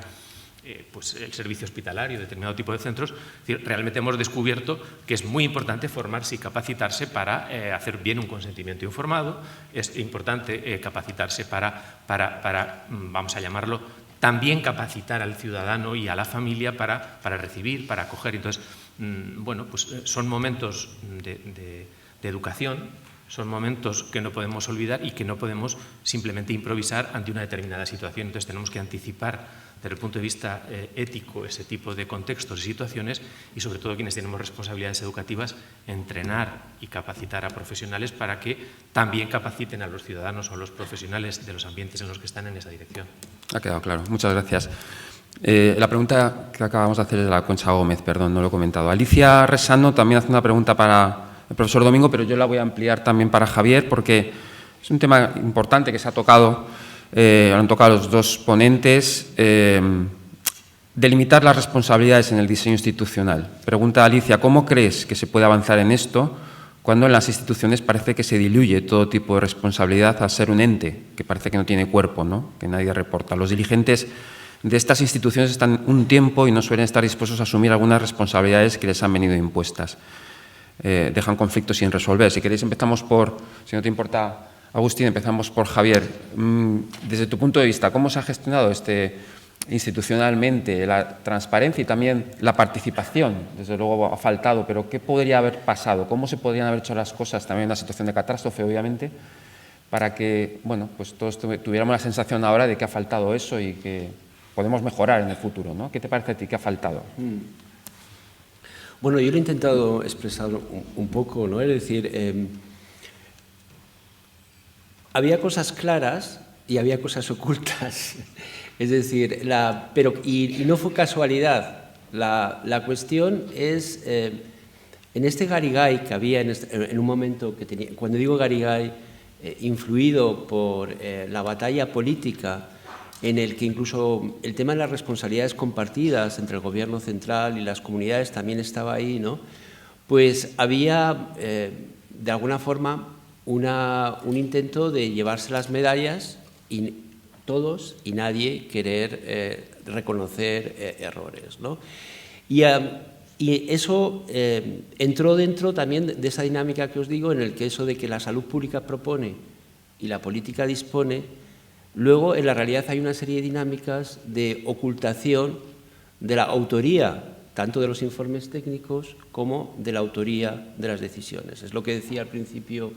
pues el servicio hospitalario, determinado tipo de centros. Es decir, realmente hemos descubierto que es muy importante formarse y capacitarse para hacer bien un consentimiento informado, es importante capacitarse para, vamos a llamarlo, también capacitar al ciudadano y a la familia para recibir, para acoger. Entonces, bueno, pues son momentos de educación, son momentos que no podemos olvidar y que no podemos simplemente improvisar ante una determinada situación. Entonces, tenemos que anticipar desde el punto de vista ético ese tipo de contextos y situaciones y, sobre todo, quienes tenemos responsabilidades educativas, entrenar y capacitar a profesionales para que también capaciten a los ciudadanos o a los profesionales de los ambientes en los que están en esa dirección. Ha quedado claro. Muchas gracias. La pregunta que acabamos de hacer es de la Concha Gómez, perdón, no lo he comentado. Alicia Resano también hace una pregunta para el profesor Domingo, pero yo la voy a ampliar también para Javier, porque es un tema importante que se ha tocado, lo han tocado los dos ponentes, delimitar las responsabilidades en el diseño institucional. Pregunta Alicia, ¿cómo crees que se puede avanzar en esto cuando en las instituciones parece que se diluye todo tipo de responsabilidad a ser un ente, que parece que no tiene cuerpo, ¿no? Que nadie reporta? Los dirigentes de estas instituciones están un tiempo y no suelen estar dispuestos a asumir algunas responsabilidades que les han venido impuestas. Dejan conflictos sin resolver. Si queréis empezamos por, si no te importa, Agustín, empezamos por Javier. Desde tu punto de vista, ¿cómo se ha gestionado institucionalmente la transparencia y también la participación? Desde luego ha faltado, pero ¿qué podría haber pasado? ¿Cómo se podrían haber hecho las cosas también en una situación de catástrofe, obviamente, para que, bueno, pues todos tuviéramos la sensación ahora de que ha faltado eso y que podemos mejorar en el futuro, ¿no? ¿Qué te parece a ti? ¿Qué ha faltado? Bueno, yo lo he intentado expresar un poco, ¿no? Es decir, había cosas claras y había cosas ocultas. Es decir, y no fue casualidad. La cuestión es, en este garigay que había en un momento que tenía, cuando digo garigay, influido por la batalla política, en el que incluso el tema de las responsabilidades compartidas entre el gobierno central y las comunidades también estaba ahí, ¿no? Pues había, de alguna forma, un intento de llevarse las medallas y todos y nadie querer reconocer errores, ¿no? Y eso entró dentro también de esa dinámica que os digo, en el que eso de que la salud pública propone y la política dispone. Luego, en la realidad, hay una serie de dinámicas de ocultación de la autoría, tanto de los informes técnicos como de la autoría de las decisiones. Es lo que decía al principio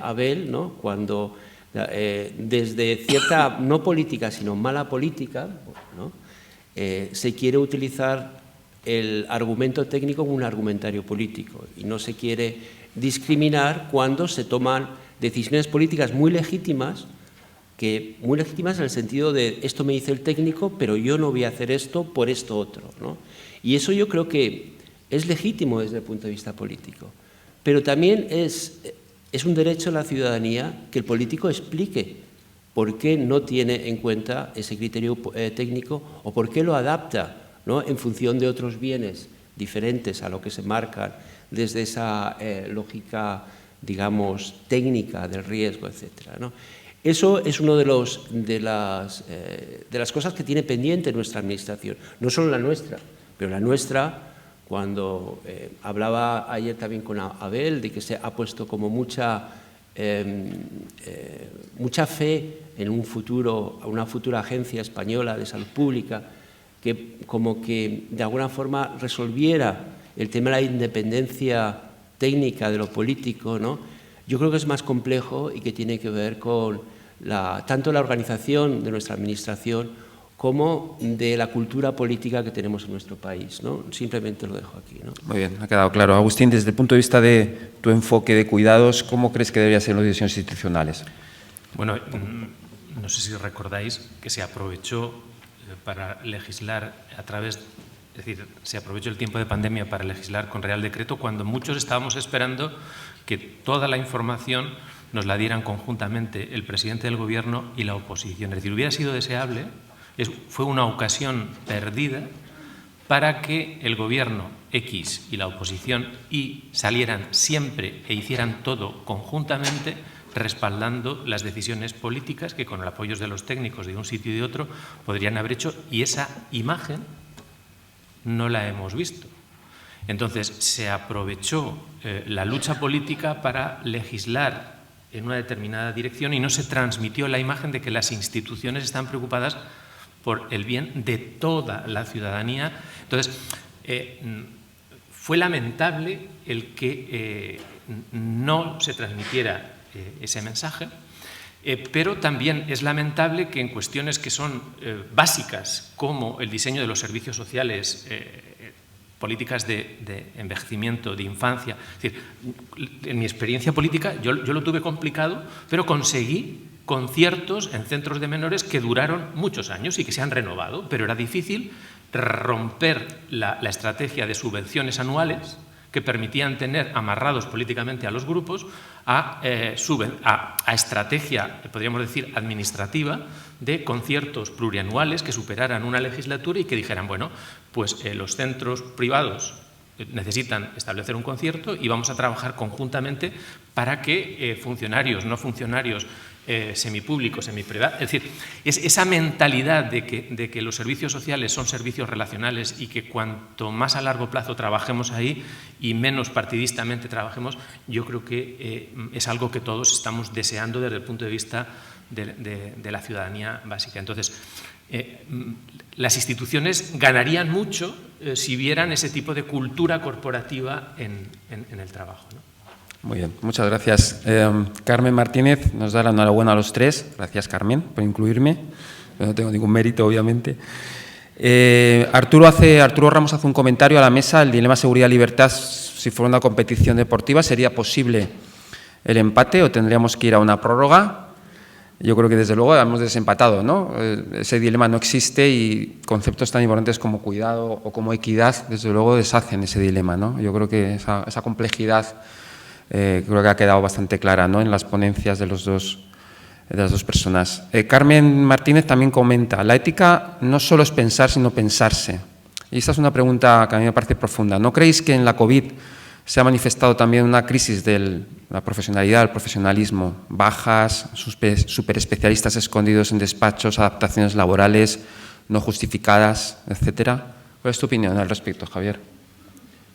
Abel, ¿no? Cuando desde cierta, no política, sino mala política, ¿no? Se quiere utilizar el argumento técnico como un argumentario político y no se quiere discriminar cuando se toman decisiones políticas muy legítimas en el sentido de esto me dice el técnico, pero yo no voy a hacer esto por esto otro, ¿no? Y eso yo creo que es legítimo desde el punto de vista político, pero también es un derecho de la ciudadanía que el político explique por qué no tiene en cuenta ese criterio técnico o por qué lo adapta, ¿no? En función de otros bienes diferentes a lo que se marcan desde esa lógica digamos, técnica del riesgo, etcétera, ¿no? Eso es una de las cosas que tiene pendiente nuestra Administración, no solo la nuestra, pero la nuestra, cuando hablaba ayer también con Abel, de que se ha puesto como mucha fe en una futura agencia española de salud pública, que como que de alguna forma resolviera el tema de la independencia técnica de lo político, ¿no? Yo creo que es más complejo y que tiene que ver con tanto la organización de nuestra Administración como de la cultura política que tenemos en nuestro país, ¿no? Simplemente lo dejo aquí, ¿no? Muy bien, ha quedado claro. Agustín, desde el punto de vista de tu enfoque de cuidados, ¿cómo crees que deberían ser las decisiones institucionales? Bueno, no sé si recordáis que se aprovechó para legislar es decir, se aprovechó el tiempo de pandemia para legislar con Real Decreto cuando muchos estábamos esperando que toda la información nos la dieran conjuntamente el presidente del Gobierno y la oposición. Es decir, hubiera sido deseable, fue una ocasión perdida para que el Gobierno X y la oposición Y salieran siempre e hicieran todo conjuntamente, respaldando las decisiones políticas que con el apoyo de los técnicos de un sitio y de otro podrían haber hecho, y esa imagen no la hemos visto. Entonces, se aprovechó la lucha política para legislar en una determinada dirección y no se transmitió la imagen de que las instituciones están preocupadas por el bien de toda la ciudadanía. Entonces, fue lamentable el que no se transmitiera ese mensaje, pero también es lamentable que en cuestiones que son básicas, como el diseño de los servicios sociales, políticas de envejecimiento, de infancia. Es decir, en mi experiencia política yo lo tuve complicado, pero conseguí conciertos en centros de menores que duraron muchos años y que se han renovado, pero era difícil romper la estrategia de subvenciones anuales que permitían tener amarrados políticamente a los grupos a estrategia, podríamos decir, administrativa de conciertos plurianuales que superaran una legislatura y que dijeran, bueno, pues los centros privados necesitan establecer un concierto y vamos a trabajar conjuntamente para que funcionarios, no funcionarios, semipúblicos, semiprivados, es decir, esa mentalidad de que los servicios sociales son servicios relacionales y que cuanto más a largo plazo trabajemos ahí y menos partidistamente trabajemos, yo creo que es algo que todos estamos deseando desde el punto de vista de la ciudadanía básica. Entonces, las instituciones ganarían mucho si vieran ese tipo de cultura corporativa en el trabajo, ¿no? Muy bien, muchas gracias. Carmen Martínez nos da la enhorabuena a los tres. Gracias, Carmen, por incluirme. No tengo ningún mérito, obviamente. Arturo Ramos hace un comentario a la mesa. El dilema seguridad-libertad, si fuera una competición deportiva, ¿sería posible el empate o tendríamos que ir a una prórroga? Yo creo que desde luego hemos desempatado, ¿no? Ese dilema no existe y conceptos tan importantes como cuidado o como equidad, desde luego deshacen ese dilema, ¿no? Yo creo que esa complejidad creo que ha quedado bastante clara, ¿no?, en las ponencias de las dos personas. Carmen Martínez también comenta, la ética no solo es pensar, sino pensarse. Y esta es una pregunta que a mí me parece profunda. ¿No creéis que en la COVID se ha manifestado también una crisis de la profesionalidad, el profesionalismo, bajas, superespecialistas escondidos en despachos, adaptaciones laborales no justificadas, etcétera? ¿Cuál es tu opinión al respecto, Javier?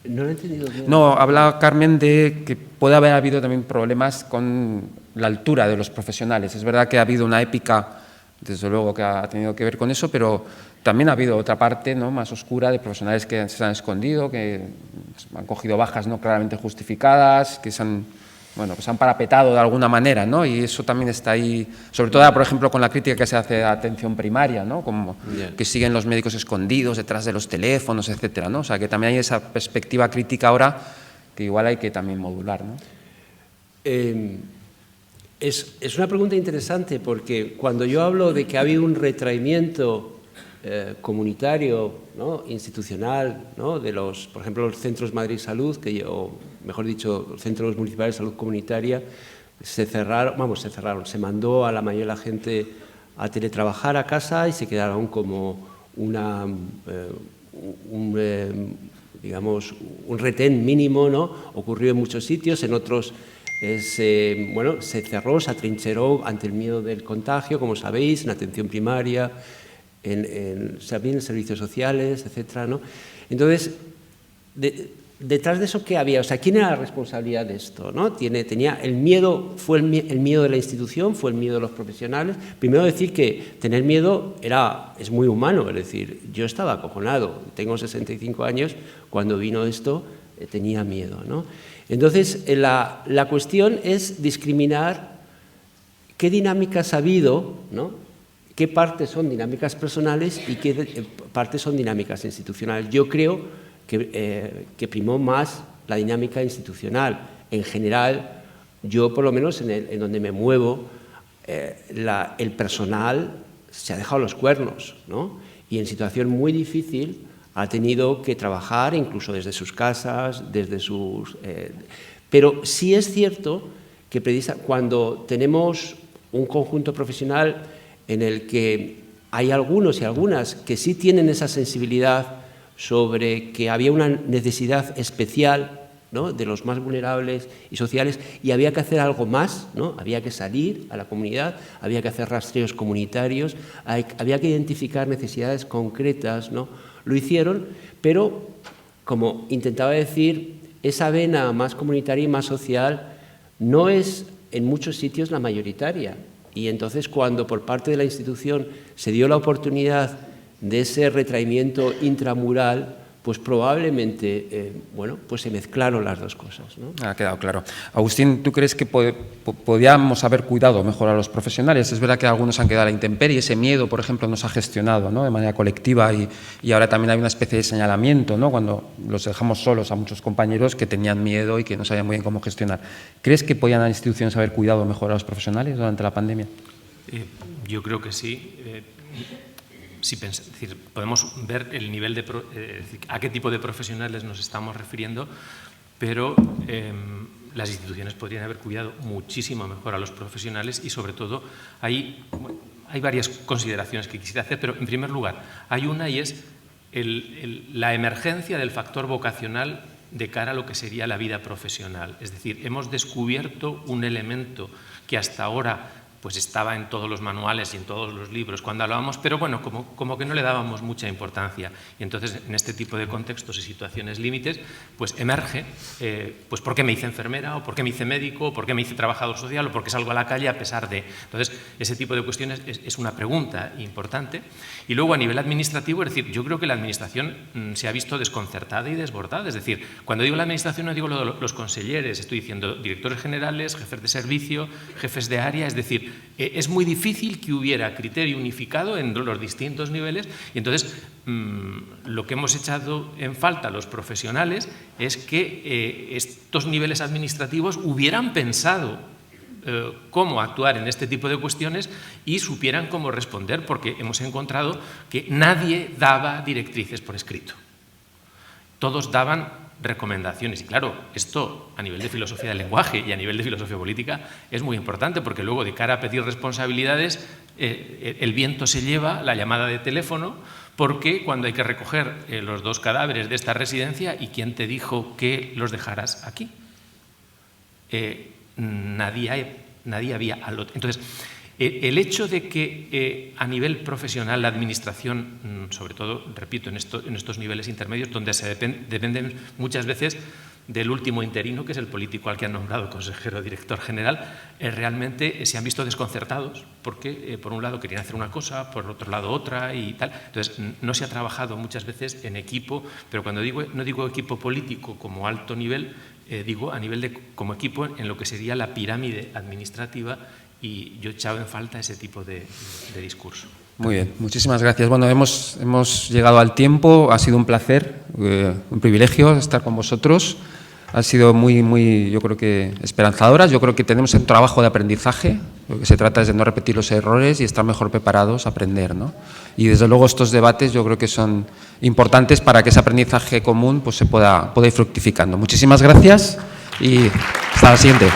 No lo he entendido bien. No, habla Carmen de que puede haber habido también problemas con la altura de los profesionales. Es verdad que ha habido una épica, desde luego, que ha tenido que ver con eso, pero también ha habido otra parte, ¿no?, más oscura de profesionales que se han escondido, que han cogido bajas no claramente justificadas, que se han parapetado de alguna manera, ¿no? Y eso también está ahí, sobre todo, por ejemplo, con la crítica que se hace a atención primaria, ¿no?, como que siguen los médicos escondidos detrás de los teléfonos, etcétera, ¿no? O sea, que también hay esa perspectiva crítica ahora que igual hay que también modular, ¿no? Es una pregunta interesante porque cuando yo hablo de que ha habido un retraimiento comunitario, ¿no?, institucional, ¿no?, de por ejemplo, los centros Madrid Salud, o mejor dicho, los centros municipales de salud comunitaria, se se mandó a la mayoría de la gente a teletrabajar a casa y se quedaron como digamos, un retén mínimo, ¿no? Ocurrió en muchos sitios, en otros Bueno, se cerró, se atrincheró ante el miedo del contagio, como sabéis, en atención primaria, también en servicios sociales, etcétera, ¿no? Entonces, detrás de eso, ¿qué había? O sea, ¿quién era la responsabilidad de esto, ¿no? Tenía el miedo, fue el miedo de la institución, fue el miedo de los profesionales. Primero decir que tener miedo es muy humano, es decir, yo estaba acojonado, tengo 65 años, cuando vino esto tenía miedo, ¿no? Entonces, la cuestión es discriminar qué dinámicas ha habido, ¿no? Qué partes son dinámicas personales y qué partes son dinámicas institucionales. Yo creo que primó más la dinámica institucional. En general, yo por lo menos en donde me muevo, el personal se ha dejado los cuernos, ¿no? Y en situación muy difícil ha tenido que trabajar incluso desde sus casas, desde sus... pero sí es cierto que cuando tenemos un conjunto profesional en el que hay algunos y algunas que sí tienen esa sensibilidad sobre que había una necesidad especial, ¿no?, de los más vulnerables y sociales, y había que hacer algo más, ¿no? Había que salir a la comunidad, había que hacer rastreos comunitarios, había que identificar necesidades concretas, ¿no? Lo hicieron, pero, como intentaba decir, esa vena más comunitaria y más social no es en muchos sitios la mayoritaria. Y entonces, cuando por parte de la institución se dio la oportunidad de ese retraimiento intramural, pues probablemente, bueno, pues se mezclaron las dos cosas, ¿no? Ha quedado claro. Agustín, ¿tú crees que podíamos haber cuidado mejor a los profesionales? Es verdad que algunos han quedado a la intemperie, ese miedo, por ejemplo, nos ha gestionado, ¿no?, de manera colectiva y ahora también hay una especie de señalamiento, ¿no?, cuando los dejamos solos a muchos compañeros que tenían miedo y que no sabían muy bien cómo gestionar. ¿Crees que podían las instituciones haber cuidado mejor a los profesionales durante la pandemia? Yo creo que sí. Sí, es decir, podemos ver el nivel de a qué tipo de profesionales nos estamos refiriendo, pero las instituciones podrían haber cuidado muchísimo mejor a los profesionales y, sobre todo, hay varias consideraciones que quisiera hacer, pero en primer lugar hay una, y es la emergencia del factor vocacional de cara a lo que sería la vida profesional. Es decir, hemos descubierto un elemento que hasta ahora pues estaba en todos los manuales y en todos los libros cuando hablábamos, pero bueno, como que no le dábamos mucha importancia. Y entonces, en este tipo de contextos y situaciones límites, pues emerge, pues ¿por qué me hice enfermera? ¿O por qué me hice médico? ¿O por qué me hice trabajador social? ¿O por qué salgo a la calle a pesar de...? Entonces, ese tipo de cuestiones es una pregunta importante. Y luego, a nivel administrativo, es decir, yo creo que la administración se ha visto desconcertada y desbordada. Es decir, cuando digo la administración no digo los conselleres, estoy diciendo directores generales, jefes de servicio, jefes de área, es decir, es muy difícil que hubiera criterio unificado en los distintos niveles y entonces lo que hemos echado en falta los profesionales es que estos niveles administrativos hubieran pensado cómo actuar en este tipo de cuestiones y supieran cómo responder, porque hemos encontrado que nadie daba directrices por escrito. Todos daban recomendaciones. Y claro, esto a nivel de filosofía del lenguaje y a nivel de filosofía política es muy importante, porque luego, de cara a pedir responsabilidades, el viento se lleva la llamada de teléfono, porque cuando hay que recoger los 2 cadáveres de esta residencia, ¿y quién te dijo que los dejaras aquí? Nadie había al otro. Entonces, el hecho de que a nivel profesional la administración, sobre todo, repito, en estos niveles intermedios, donde se dependen muchas veces del último interino, que es el político al que han nombrado consejero o director general, realmente se han visto desconcertados porque, por un lado, querían hacer una cosa, por otro lado otra y tal. Entonces, no se ha trabajado muchas veces en equipo, pero cuando no digo equipo político como alto nivel, digo a nivel como equipo en lo que sería la pirámide administrativa, y yo he echado en falta ese tipo de discurso. Muy bien, muchísimas gracias. Bueno, hemos llegado al tiempo, ha sido un placer, un privilegio estar con vosotros. Ha sido muy, yo creo que esperanzadoras. Yo creo que tenemos un trabajo de aprendizaje. Lo que se trata es de no repetir los errores y estar mejor preparados a aprender, ¿no? Y desde luego estos debates yo creo que son importantes para que ese aprendizaje común pues, se pueda ir fructificando. Muchísimas gracias y hasta la siguiente.